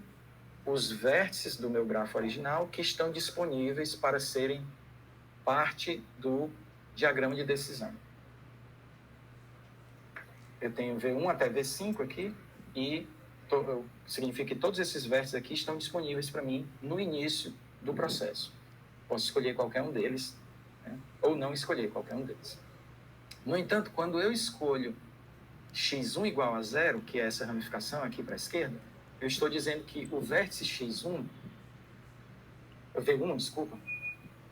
os vértices do meu grafo original que estão disponíveis para serem parte do diagrama de decisão. Eu tenho V1 até V5 aqui, e significa que todos esses vértices aqui estão disponíveis para mim no início do processo. Posso escolher qualquer um deles, né, ou não escolher qualquer um deles. No entanto, quando eu escolho x1 igual a 0, que é essa ramificação aqui para a esquerda, eu estou dizendo que o vértice x1 V1, desculpa,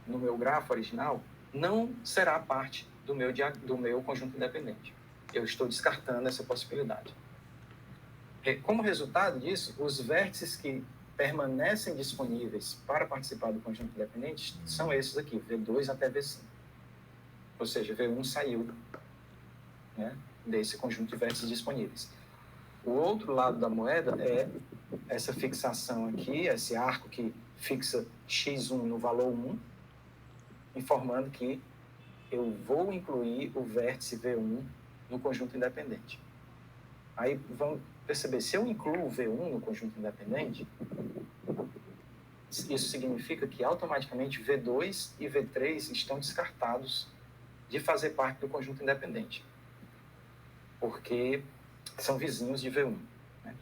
no meu grafo original, não será parte do meu conjunto independente. Eu estou descartando essa possibilidade. Como resultado disso, os vértices que permanecem disponíveis para participar do conjunto independente são esses aqui, V2 até V5. Ou seja, V1 saiu, né, desse conjunto de vértices disponíveis. O outro lado da moeda é essa fixação aqui, esse arco que fixa x1 no valor 1, informando que eu vou incluir o vértice V1 no conjunto independente. Aí vamos perceber, se eu incluo o V1 no conjunto independente, isso significa que automaticamente V2 e V3 estão descartados de fazer parte do conjunto independente, porque são vizinhos de V1. Né?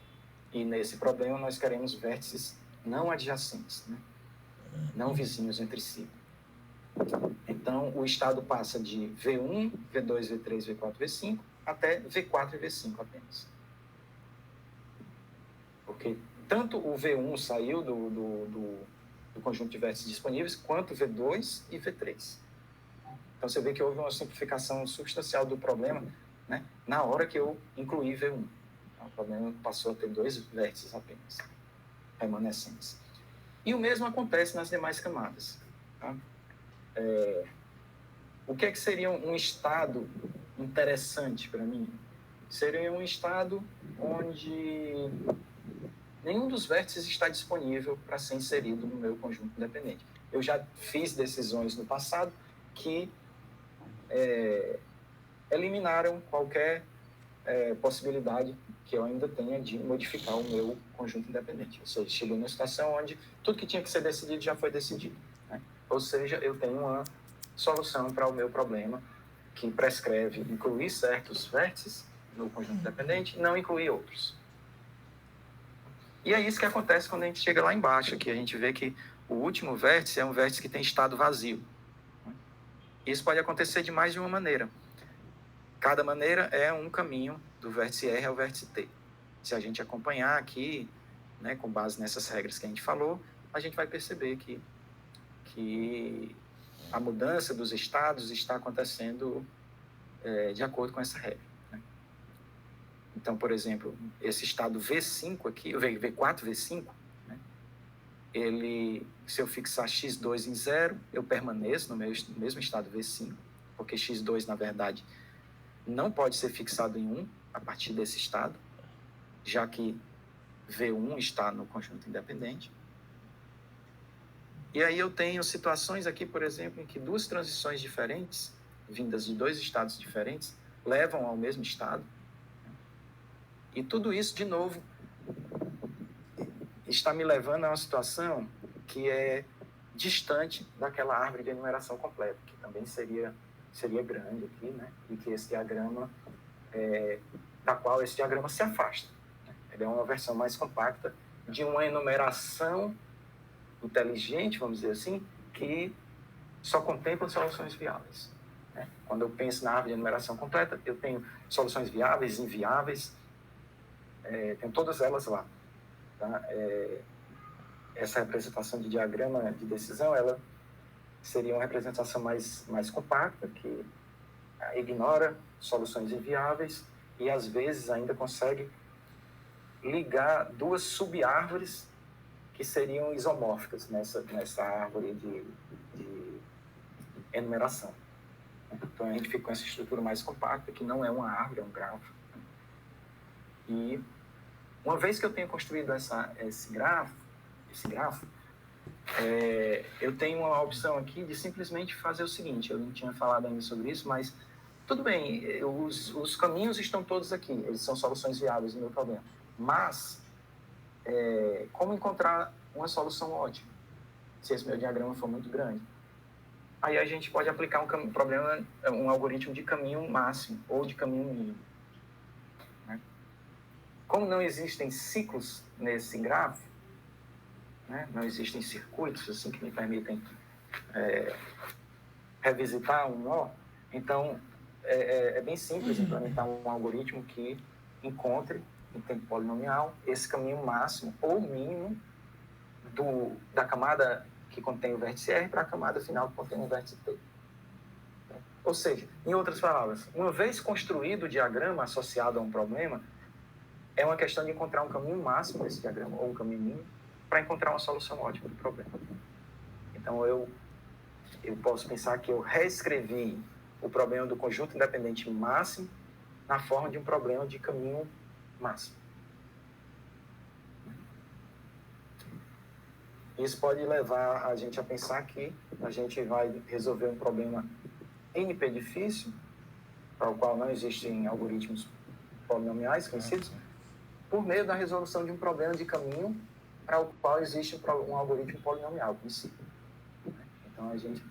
E nesse problema nós queremos vértices não adjacentes, né? Não vizinhos entre si. Então, o estado passa de V1, V2, V3, V4, V5, até V4 e V5 apenas. Porque tanto o V1 saiu do conjunto de vértices disponíveis, quanto V2 e V3. Então, você vê que houve uma simplificação substancial do problema, né, na hora que eu incluí V1. Então, o problema passou a ter 2 vértices apenas, remanescentes. E o mesmo acontece nas demais camadas. Tá? O que é que seria um estado interessante para mim? Seria um estado onde nenhum dos vértices está disponível para ser inserido no meu conjunto independente. Eu já fiz decisões no passado que eliminaram qualquer possibilidade que eu ainda tenha de modificar o meu conjunto independente. Ou seja, chegou numa situação onde tudo que tinha que ser decidido já foi decidido. Né? Ou seja, eu tenho uma solução para o meu problema que prescreve incluir certos vértices no conjunto independente e não incluir outros. E é isso que acontece quando a gente chega lá embaixo, que a gente vê que o último vértice é um vértice que tem estado vazio. Isso pode acontecer de mais de uma maneira. Cada maneira é um caminho do vértice R ao vértice T. Se a gente acompanhar aqui, né, com base nessas regras que a gente falou, a gente vai perceber que a mudança dos estados está acontecendo de acordo com essa regra. Né? Então, por exemplo, esse estado V5 aqui, V4, V5, né, se eu fixar x2 em 0, eu permaneço no mesmo estado V5, porque x2, na verdade, não pode ser fixado em 1 a partir desse estado, já que V1 está no conjunto independente. E aí eu tenho situações aqui, por exemplo, em que 2 transições diferentes, vindas de 2 estados diferentes, levam ao mesmo estado. E tudo isso, de novo, está me levando a uma situação que é distante daquela árvore de enumeração completa, que também seria grande aqui, né? E que esse diagrama, da qual esse diagrama se afasta. Ele é uma versão mais compacta de uma enumeração inteligente, vamos dizer assim, que só contempla soluções viáveis. Né? Quando eu penso na árvore de enumeração completa, eu tenho soluções viáveis, inviáveis, tenho todas elas lá. Tá? Essa representação de diagrama de decisão, ela seria uma representação mais compacta, que ignora soluções inviáveis e, às vezes, ainda consegue ligar 2 subárvores que seriam isomórficas nessa árvore de enumeração. Então, a gente fica com essa estrutura mais compacta, que não é uma árvore, é um grafo. E, uma vez que eu tenho construído esse grafo, eu tenho uma opção aqui de simplesmente fazer o seguinte, eu não tinha falado ainda sobre isso, mas tudo bem, os caminhos estão todos aqui, eles são soluções viáveis do meu problema. Mas, como encontrar uma solução ótima, se esse meu diagrama for muito grande? Aí a gente pode aplicar um algoritmo de caminho máximo ou de caminho mínimo. Né? Como não existem ciclos nesse grafo, né? Não existem circuitos assim, que me permitem revisitar um nó, então é bem simples implementar um algoritmo que encontre, em tempo polinomial, esse caminho máximo ou mínimo da camada que contém o vértice R para a camada final que contém o vértice T. Ou seja, em outras palavras, uma vez construído o diagrama associado a um problema, é uma questão de encontrar um caminho máximo desse diagrama, ou um caminho mínimo, para encontrar uma solução ótima do problema. Então, eu posso pensar que eu reescrevi o problema do conjunto independente máximo na forma de um problema de caminho máximo. Isso pode levar a gente a pensar que a gente vai resolver um problema NP difícil, para o qual não existem algoritmos polinomiais conhecidos, por meio da resolução de um problema de caminho para o qual existe um algoritmo polinomial conhecido. Então, a gente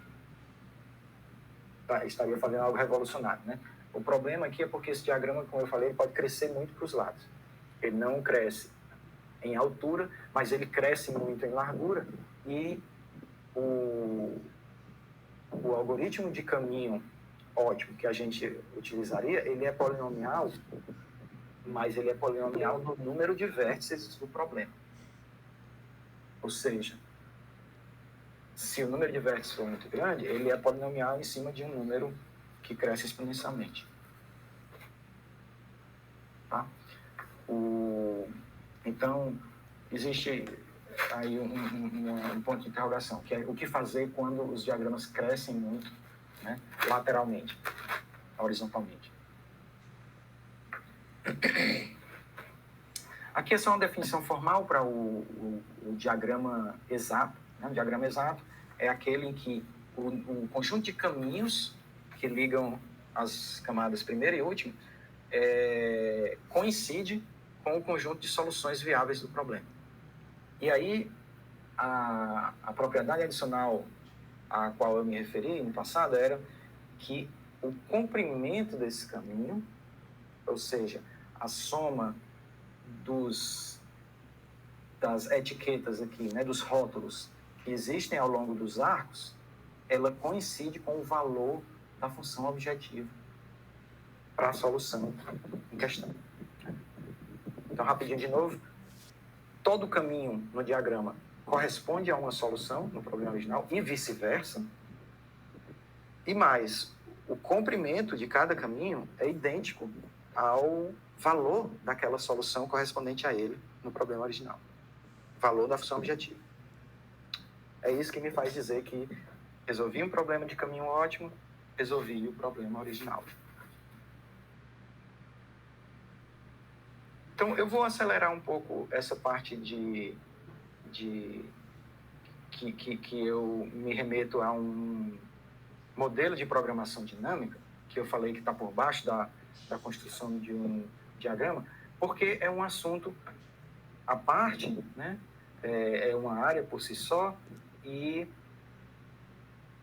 estaria fazendo algo revolucionário, né? O problema aqui é porque esse diagrama, como eu falei, ele pode crescer muito para os lados. Ele não cresce em altura, mas ele cresce muito em largura, e o algoritmo de caminho ótimo que a gente utilizaria, ele é polinomial, mas ele é polinomial no número de vértices do problema. Ou seja, se o número de vértices for muito grande, ele é polinomial em cima de um número que cresce exponencialmente. Tá? Então, existe aí um ponto de interrogação, que é o que fazer quando os diagramas crescem muito, né, lateralmente, horizontalmente. Aqui é só uma definição formal para o diagrama exato. Né? O diagrama exato é aquele em que o conjunto de caminhos que ligam as camadas primeira e última coincide com o conjunto de soluções viáveis do problema. E aí, a propriedade adicional a qual eu me referi no passado era que o comprimento desse caminho, ou seja, a soma das etiquetas aqui, né, dos rótulos que existem ao longo dos arcos, ela coincide com o valor da função objetiva para a solução em questão. Então, rapidinho de novo, todo caminho no diagrama corresponde a uma solução no problema original e vice-versa. E mais, o comprimento de cada caminho é idêntico ao valor daquela solução correspondente a ele no problema original. Valor da função objetiva. É isso que me faz dizer que resolvi um problema de caminho ótimo, resolvi o problema original. Então, eu vou acelerar um pouco essa parte que eu me remeto a um modelo de programação dinâmica, que eu falei que está por baixo da construção de um diagrama, porque é um assunto à parte, né? É uma área por si só, e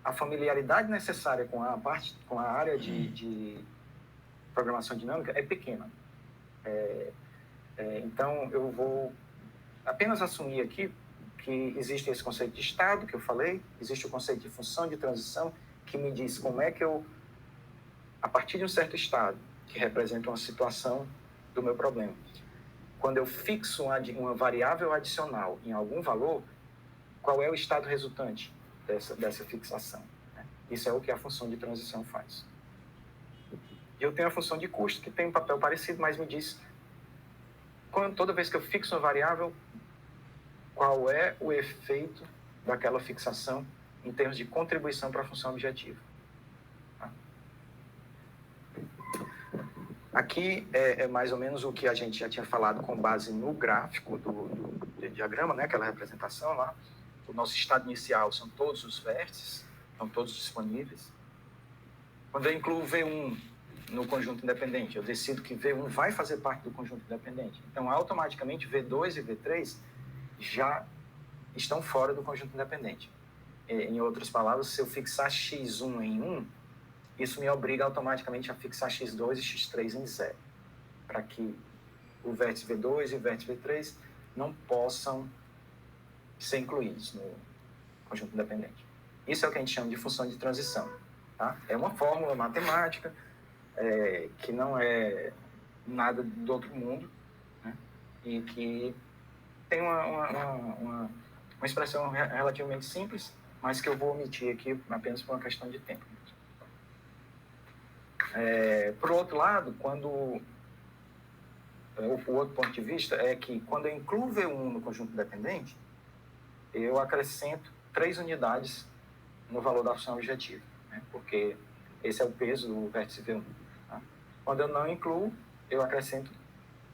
a familiaridade necessária com a área de programação dinâmica é pequena. Então, eu vou apenas assumir aqui que existe esse conceito de estado, que eu falei, existe o conceito de função de transição, que me diz como é que eu, a partir de um certo estado, que representa uma situação do meu problema, quando eu fixo uma variável adicional em algum valor, qual é o estado resultante dessa fixação? Né? Isso é o que a função de transição faz. E eu tenho a função de custo, que tem um papel parecido, mas me diz, toda vez que eu fixo uma variável, qual é o efeito daquela fixação em termos de contribuição para a função objetiva. Tá? Aqui é mais ou menos o que a gente já tinha falado com base no gráfico do diagrama, né? Aquela representação lá. O nosso estado inicial são todos os vértices, estão todos disponíveis. Quando eu incluo V1 no conjunto independente, eu decido que V1 vai fazer parte do conjunto independente. Então, automaticamente, V2 e V3 já estão fora do conjunto independente. Em outras palavras, se eu fixar x1 em 1, isso me obriga automaticamente a fixar x2 e x3 em 0, para que o vértice V2 e o vértice V3 não possam ser incluídos no conjunto independente. Isso é o que a gente chama de função de transição. Tá? É uma fórmula matemática que não é nada do outro mundo, né? E que tem uma uma expressão relativamente simples, mas que eu vou omitir aqui apenas por uma questão de tempo. Por outro lado, o outro ponto de vista é que quando eu incluo V1 no conjunto dependente, eu acrescento 3 unidades no valor da função objetiva, né? Porque esse é o peso do vértice V1. Tá? Quando eu não incluo, eu acrescento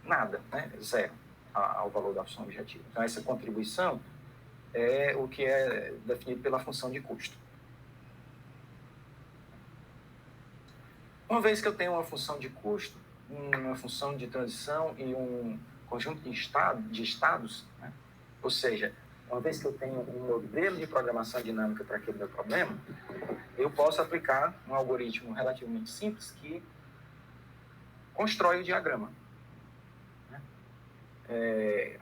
nada, né? 0 ao valor da função objetiva. Então, essa contribuição é o que é definido pela função de custo. Uma vez que eu tenho uma função de custo, uma função de transição e um conjunto de estados, né? Ou seja, uma vez que eu tenho um modelo de programação dinâmica para aquele meu problema, eu posso aplicar um algoritmo relativamente simples que constrói o diagrama.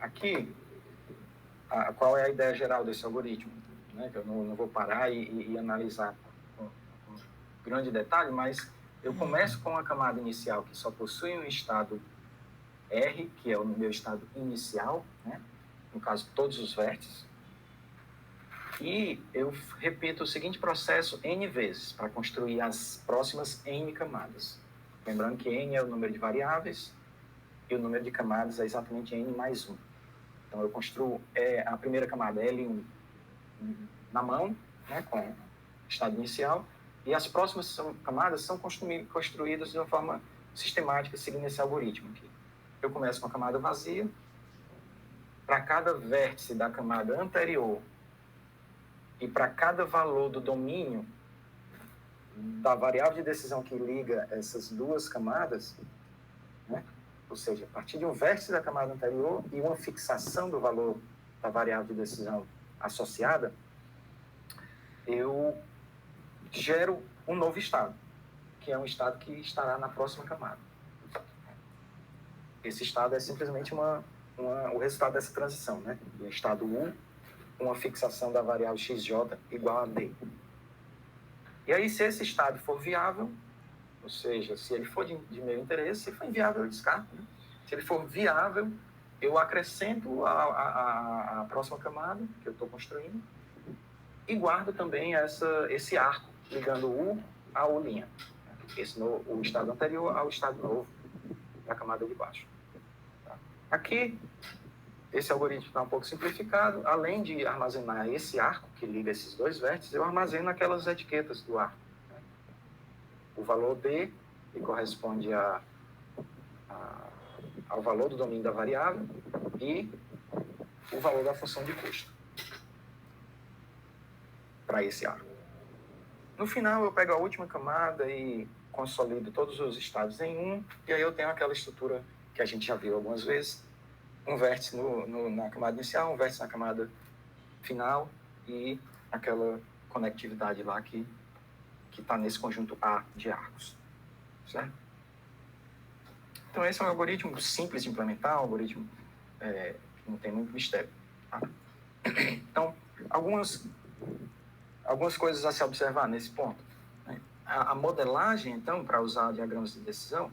Aqui, qual é a ideia geral desse algoritmo? Né? Que eu não vou parar e analisar com grande detalhe, mas eu começo com a camada inicial que só possui um estado R, que é o meu estado inicial, né? No caso, todos os vértices. E eu repito o seguinte processo N vezes para construir as próximas N camadas. Lembrando que N é o número de variáveis e o número de camadas é exatamente N mais 1. Então, eu construo a primeira camada L1 na mão, né, com o estado inicial, e as próximas camadas são construídas de uma forma sistemática, seguindo esse algoritmo aqui. Eu começo com a camada vazia. Para cada vértice da camada anterior e para cada valor do domínio da variável de decisão que liga essas duas camadas, né? Ou seja, a partir de um vértice da camada anterior e uma fixação do valor da variável de decisão associada, eu gero um novo estado, que é um estado que estará na próxima camada. Esse estado é simplesmente o resultado dessa transição, né? O estado 1, uma fixação da variável xj igual a d. E aí, se esse estado for viável, ou seja, se ele for de meu interesse, se for inviável, eu descarto. Né? Se ele for viável, eu acrescento a próxima camada que eu estou construindo e guardo também esse arco ligando U a U', o estado anterior ao estado novo da camada de baixo. Tá? Aqui, esse algoritmo está um pouco simplificado. Além de armazenar esse arco que liga esses dois vértices, eu armazeno aquelas etiquetas do arco. Né? O valor D, que corresponde ao valor do domínio da variável, e o valor da função de custo para esse arco. No final, eu pego a última camada e consolido todos os estados em um, e aí eu tenho aquela estrutura que a gente já viu algumas vezes, um vértice na camada inicial, um vértice na camada final e aquela conectividade lá que está nesse conjunto A de arcos. Certo? Então, esse é um algoritmo simples de implementar, um algoritmo que não tem muito mistério. Tá? Então, algumas coisas a se observar nesse ponto. Né? A modelagem, então, para usar diagramas de decisão,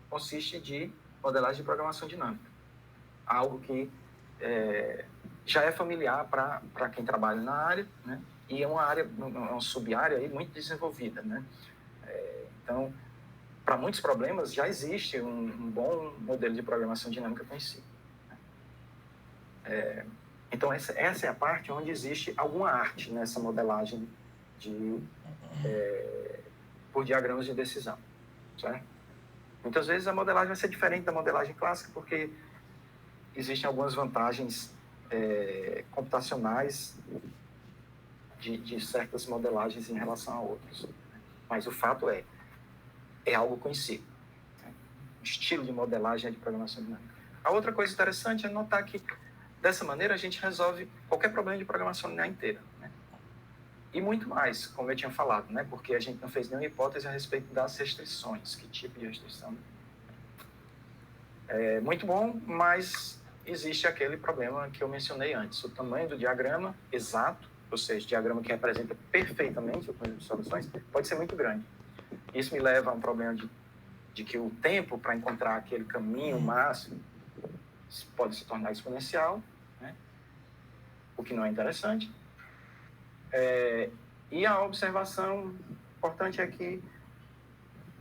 consiste de modelagem de programação dinâmica. Algo que já é familiar para quem trabalha na área, né? E é uma sub-área aí muito desenvolvida. Né? Então, para muitos problemas, já existe um bom modelo de programação dinâmica conhecido. Então, essa é a parte onde existe alguma arte nessa modelagem por diagramas de decisão. Certo? Muitas vezes a modelagem vai ser diferente da modelagem clássica, porque existem algumas vantagens computacionais de certas modelagens em relação a outras. Mas o fato é algo conhecido. O estilo de modelagem de programação dinâmica. A outra coisa interessante é notar que, dessa maneira, a gente resolve qualquer problema de programação linear inteira. Né? E muito mais, como eu tinha falado, né? Porque a gente não fez nenhuma hipótese a respeito das restrições. Que tipo de restrição? É muito bom, mas existe aquele problema que eu mencionei antes. O tamanho do diagrama exato, ou seja, diagrama que representa perfeitamente o conjunto de soluções, pode ser muito grande. Isso me leva a um problema de que o tempo para encontrar aquele caminho máximo pode se tornar exponencial, né? o que não é interessante. E a observação importante é que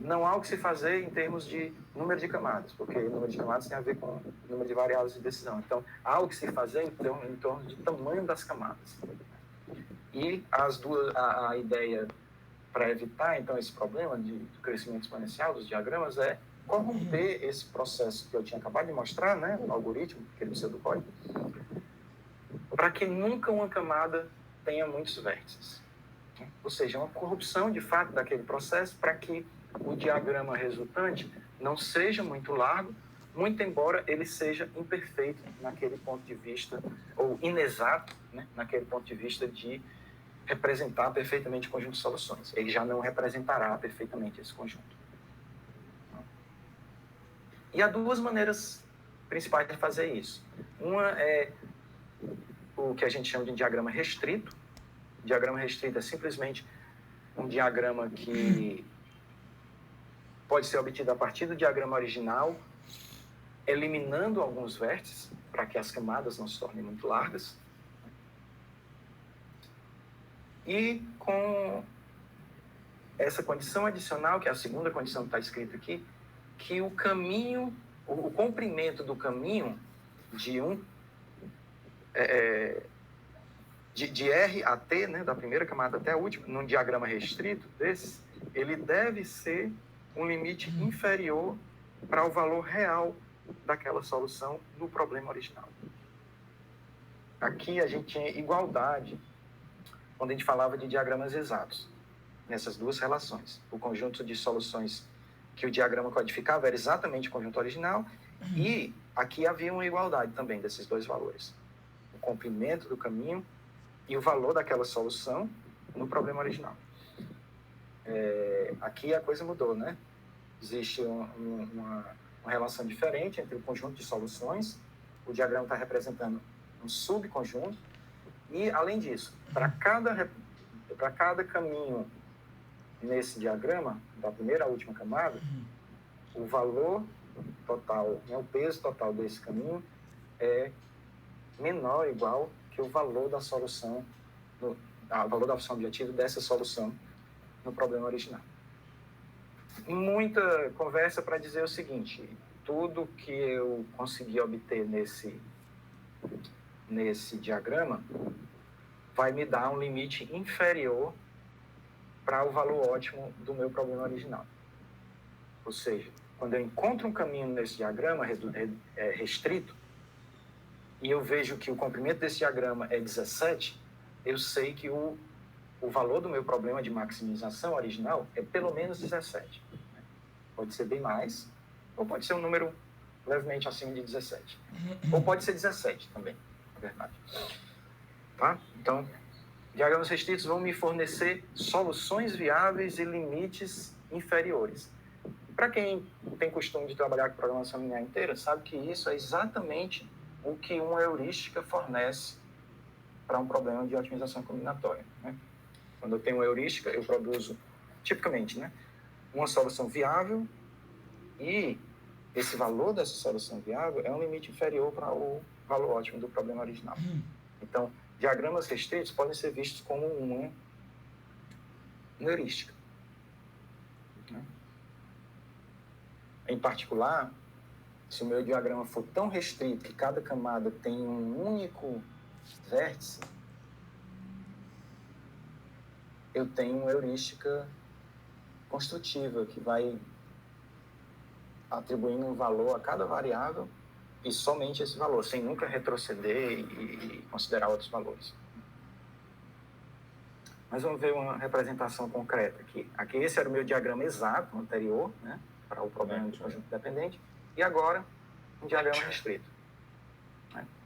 não há o que se fazer em termos de número de camadas, porque o número de camadas tem a ver com o número de variáveis de decisão. Então, há o que se fazer em torno de tamanho das camadas. E a ideia para evitar, então, esse problema do crescimento exponencial dos diagramas é corromper esse processo que eu tinha acabado de mostrar, né, no algoritmo, aquele pseudocódigo, para que nunca uma camada tenha muitos vértices. Ou seja, uma corrupção, de fato, daquele processo para que o diagrama resultante não seja muito largo, muito embora ele seja imperfeito naquele ponto de vista, ou inexato, né, naquele ponto de vista de representar perfeitamente o conjunto de soluções. Ele já não representará perfeitamente esse conjunto. E há duas maneiras principais de fazer isso. Uma é o que a gente chama de diagrama restrito. O diagrama restrito é simplesmente um diagrama que pode ser obtido a partir do diagrama original, eliminando alguns vértices, para que as camadas não se tornem muito largas. E com essa condição adicional, que é a segunda condição que está escrita aqui, que o caminho, o comprimento do caminho de R a T, né, da primeira camada até a última, num diagrama restrito desse, ele deve ser um limite inferior para o valor real daquela solução no problema original. Aqui a gente tinha igualdade quando a gente falava de diagramas exatos, nessas duas relações. O conjunto de soluções que o diagrama codificava era exatamente o conjunto original, e aqui havia uma igualdade também desses dois valores. O comprimento do caminho e o valor daquela solução no problema original. Aqui a coisa mudou, né? Existe uma relação diferente entre o conjunto de soluções, o diagrama está representando um subconjunto, e, além disso, para cada caminho nesse diagrama, da primeira à última camada, o valor total, né, o peso total desse caminho é menor ou igual que o valor da solução, o valor da função objetiva dessa solução no problema original. Muita conversa para dizer o seguinte: tudo que eu consegui obter nesse diagrama vai me dar um limite inferior para o valor ótimo do meu problema original. Ou seja, quando eu encontro um caminho nesse diagrama restrito, e eu vejo que o comprimento desse diagrama é 17, eu sei que o valor do meu problema de maximização original é pelo menos 17. Pode ser bem mais, ou pode ser um número levemente acima de 17. Ou pode ser 17 também, na verdade. Tá? Então, diagramas restritos vão me fornecer soluções viáveis e limites inferiores. Para quem tem costume de trabalhar com programação linear inteira, sabe que isso é exatamente o que uma heurística fornece para um problema de otimização combinatória, né? Quando eu tenho uma heurística, eu produzo, tipicamente, né, uma solução viável, e esse valor dessa solução viável é um limite inferior para o valor ótimo do problema original. Então, diagramas restritos podem ser vistos como uma heurística, né? Em particular, se o meu diagrama for tão restrito que cada camada tem um único vértice, eu tenho uma heurística construtiva que vai atribuindo um valor a cada variável e somente esse valor, sem nunca retroceder e considerar outros valores. Mas vamos ver uma representação concreta aqui. Aqui esse era o meu diagrama exato anterior, né, para o problema de conjunto dependente, e agora um diagrama restrito.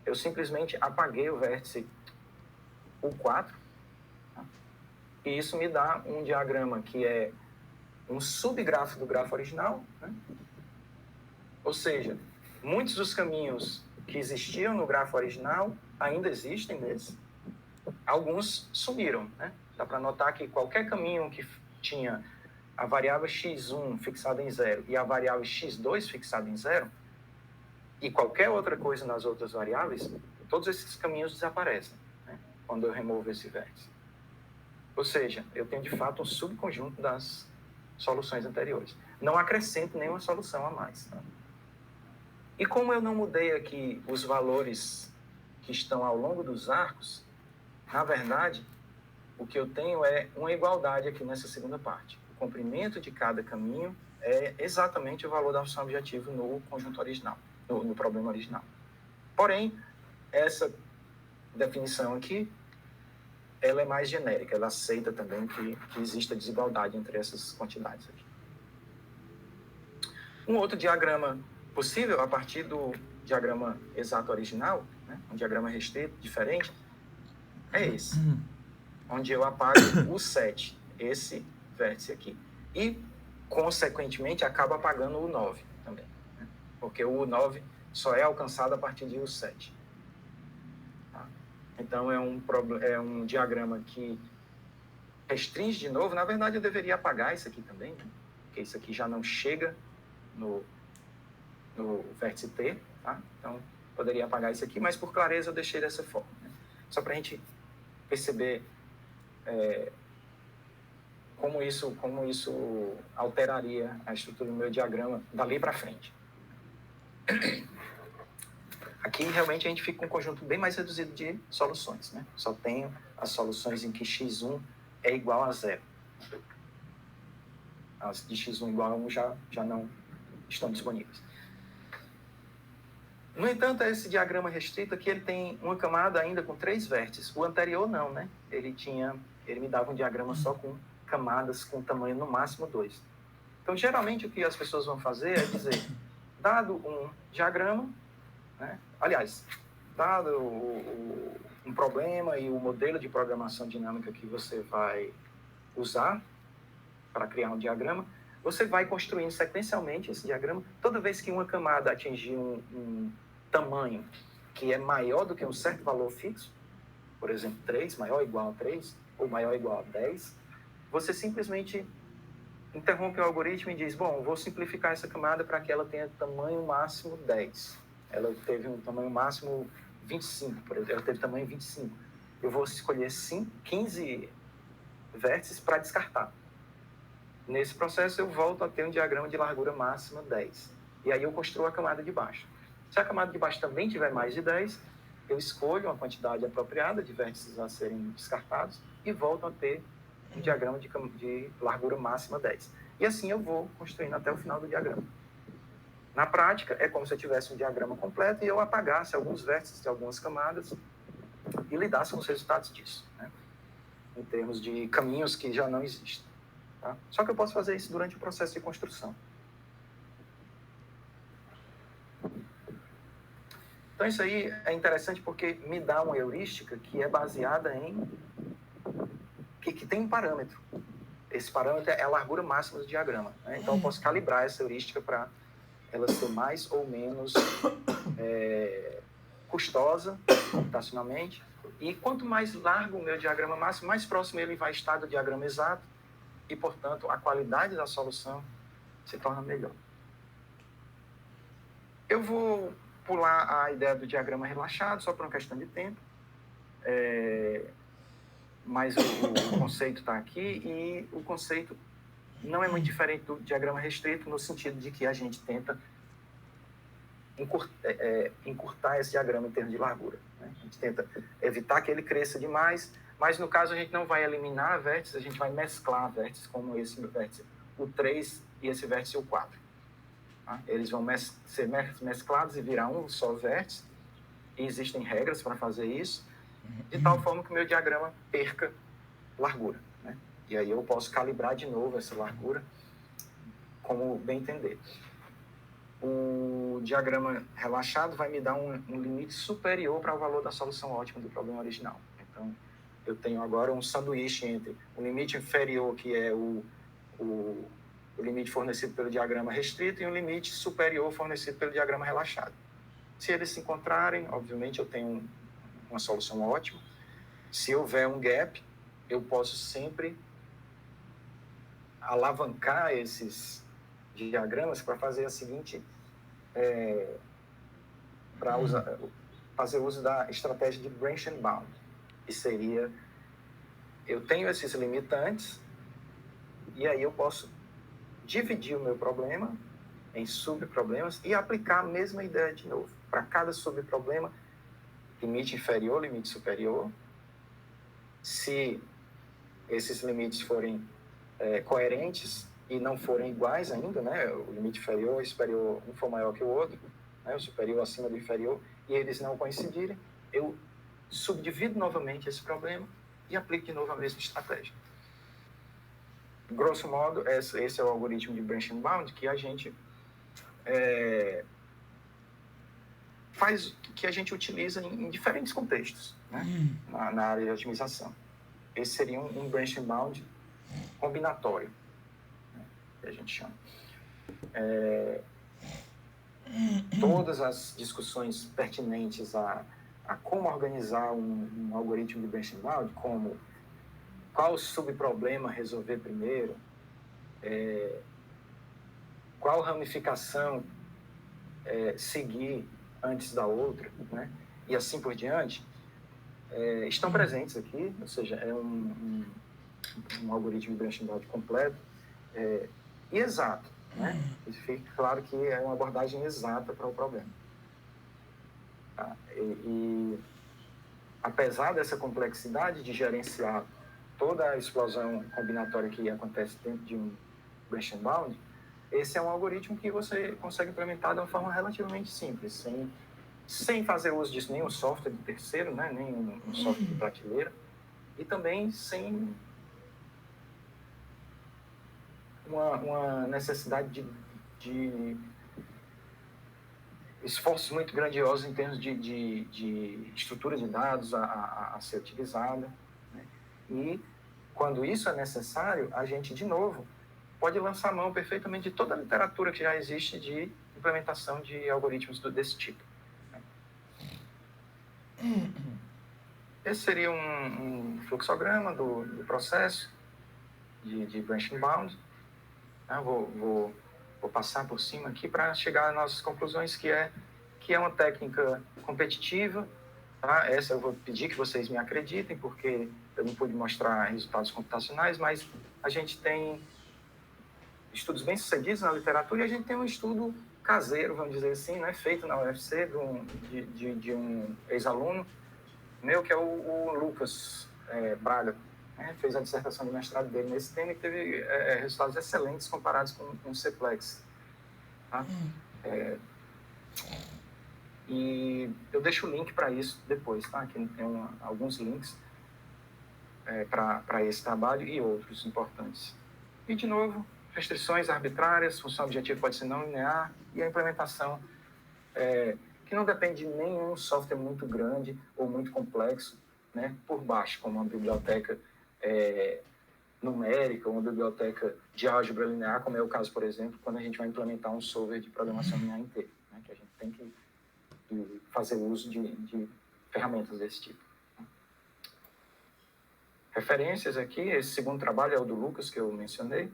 Eu simplesmente apaguei o vértice U4, tá? E isso me dá um diagrama que é um subgrafo do grafo original, né? Ou seja, muitos dos caminhos que existiam no grafo original ainda existem nesse. Alguns sumiram, né? Dá para notar que qualquer caminho que tinha a variável x1 fixada em 0 e a variável x2 fixada em 0, e qualquer outra coisa nas outras variáveis, todos esses caminhos desaparecem. quando eu removo esse vértice. Ou seja, eu tenho de fato um subconjunto das soluções anteriores. Não acrescento nenhuma solução a mais. Tá? E como eu não mudei aqui os valores que estão ao longo dos arcos, na verdade, o que eu tenho é uma igualdade aqui nessa segunda parte. O comprimento de cada caminho é exatamente o valor da função objetivo no conjunto original, no problema original. Porém, essa definição aqui, ela é mais genérica, ela aceita também que exista desigualdade entre essas quantidades aqui. Um outro diagrama possível, a partir do diagrama exato original, né, um diagrama restrito, diferente, é esse, onde eu apago o 7, esse vértice aqui. E, consequentemente, acaba apagando o 9 também, né, porque o 9 só é alcançado a partir de o 7. Tá? Então, é um diagrama que restringe de novo. Na verdade, eu deveria apagar isso aqui também, né, porque isso aqui já não chega no vértice T, tá? Então, poderia apagar isso aqui, mas por clareza eu deixei dessa forma, né? Só para a gente perceber como isso alteraria a estrutura do meu diagrama dali para frente. Aqui, realmente, a gente fica com um conjunto bem mais reduzido de soluções, né? Só tenho as soluções em que x1 é igual a 0. As de x1 igual a 1 já não estão disponíveis. No entanto, esse diagrama restrito aqui, ele tem uma camada ainda com 3 vértices. O anterior não, né? Ele me dava um diagrama só com camadas com tamanho no máximo 2. Então, geralmente, o que as pessoas vão fazer é dizer, dado um diagrama, né? Aliás, dado um problema e o modelo de programação dinâmica que você vai usar para criar um diagrama, você vai construindo sequencialmente esse diagrama. Toda vez que uma camada atingir um tamanho que é maior do que um certo valor fixo, por exemplo, 3, maior ou igual a 3, ou maior ou igual a 10, você simplesmente interrompe o algoritmo e diz, bom, vou simplificar essa camada para que ela tenha tamanho máximo 10. Ela teve um tamanho máximo 25, por exemplo, ela teve tamanho 25. Eu vou escolher 15 vértices para descartar. Nesse processo, eu volto a ter um diagrama de largura máxima 10. E aí eu construo a camada de baixo. Se a camada de baixo também tiver mais de 10, eu escolho uma quantidade apropriada de vértices a serem descartados e volto a ter um diagrama de largura máxima 10. E assim eu vou construindo até o final do diagrama. Na prática, é como se eu tivesse um diagrama completo e eu apagasse alguns vértices de algumas camadas e lidasse com os resultados disso, né? Em termos de caminhos que já não existem. Tá? Só que eu posso fazer isso durante o processo de construção. Então, isso aí é interessante porque me dá uma heurística que é baseada em... que tem um parâmetro. Esse parâmetro é a largura máxima do diagrama, né? Então, eu posso calibrar essa heurística para ela ser mais ou menos custosa computacionalmente. E quanto mais largo o meu diagrama máximo, mais próximo ele vai estar do diagrama exato e, portanto, a qualidade da solução se torna melhor. Eu vou pular a ideia do diagrama relaxado, só por uma questão de tempo. Mas o conceito está aqui e o conceito não é muito diferente do diagrama restrito no sentido de que a gente tenta encurtar esse diagrama em termos de largura, né? A gente tenta evitar que ele cresça demais, mas no caso a gente não vai eliminar vértices, a gente vai mesclar vértices como esse vértice, o 3 e esse vértice o 4. Tá? Eles vão ser mesclados e virar um só vértice, e existem regras para fazer isso, de tal forma que o meu diagrama perca largura, né? E aí eu posso calibrar de novo essa largura como bem entender. O diagrama relaxado vai me dar um limite superior para o valor da solução ótima do problema original. Então, eu tenho agora um sanduíche entre o limite inferior, que é o limite fornecido pelo diagrama restrito, e um limite superior fornecido pelo diagrama relaxado. Se eles se encontrarem, obviamente eu tenho uma solução ótima. Se houver um gap, eu posso sempre alavancar esses diagramas para fazer a seguinte, para fazer uso da estratégia de branch and bound. que seria, eu tenho esses limitantes, e aí eu posso dividir o meu problema em subproblemas e aplicar a mesma ideia de novo. Para cada subproblema, limite inferior, limite superior. Se esses limites forem coerentes e não forem iguais ainda, né? O limite inferior e superior, um for maior que o outro, né? O superior acima do inferior, e eles não coincidirem, eu subdivido novamente esse problema e aplico de novo a mesma estratégia. Grosso modo, esse é o algoritmo de branching bound que a gente que a gente utiliza em diferentes contextos, né? Na área de otimização. Esse seria um branching bound combinatório, né? Que a gente chama. Todas as discussões pertinentes a como organizar um algoritmo de branching bound, como qual subproblema resolver primeiro, qual ramificação seguir antes da outra, né? E assim por diante, estão presentes aqui, ou seja, é um algoritmo de branching bound completo e exato, né? E fica claro que é uma abordagem exata para o problema. Tá? E apesar dessa complexidade de gerenciar toda a explosão combinatória que acontece dentro de um branching bound, esse é um algoritmo que você consegue implementar de uma forma relativamente simples, sem fazer uso de nenhum software de terceiro, né, nem um software de prateleira, e também sem uma necessidade de esforços muito grandiosos em termos de estrutura de dados a ser utilizada, né? E quando isso é necessário, a gente, de novo, pode lançar mão perfeitamente de toda a literatura que já existe de implementação de algoritmos desse tipo. Esse seria um fluxograma do processo de branching bound. Eu vou passar por cima aqui para chegar às nossas conclusões, que é uma técnica competitiva. Tá? Essa eu vou pedir que vocês me acreditem, porque eu não pude mostrar resultados computacionais, mas a gente tem estudos bem-sucedidos na literatura e a gente tem um estudo caseiro, vamos dizer assim, né, feito na UFC de um ex-aluno meu, que é o Lucas Braga, né, fez a dissertação de mestrado dele nesse tema e teve resultados excelentes comparados com o Cplex. Tá? E eu deixo o link para isso depois, tá? Aqui tem alguns links para esse trabalho e outros importantes. E, de novo, restrições arbitrárias, função objetiva pode ser não linear, e a implementação que não depende de nenhum software muito grande ou muito complexo, né, por baixo, como uma biblioteca numérica, ou uma biblioteca de álgebra linear, como é o caso, por exemplo, quando a gente vai implementar um solver de programação linear inteiro, né, que a gente tem que fazer uso de ferramentas desse tipo. Referências aqui, esse segundo trabalho é o do Lucas, que eu mencionei.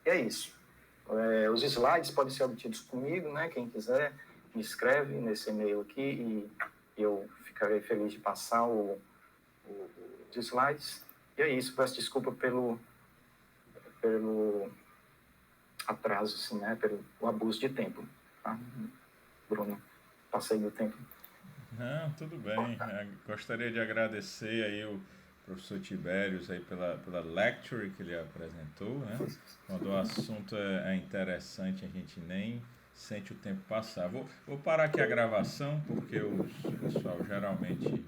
E é isso. Os slides podem ser obtidos comigo, né? Quem quiser, me escreve nesse e-mail aqui e eu ficarei feliz de passar os slides. E é isso, peço desculpa pelo atraso, assim, né? Pelo abuso de tempo. Tá? Bruno, passei do tempo. Não, tudo bem. Gostaria de agradecer aí o professor Tibérios aí pela lecture que ele apresentou, né? Quando o assunto é interessante, a gente nem sente o tempo passar. Vou parar aqui a gravação, porque o pessoal geralmente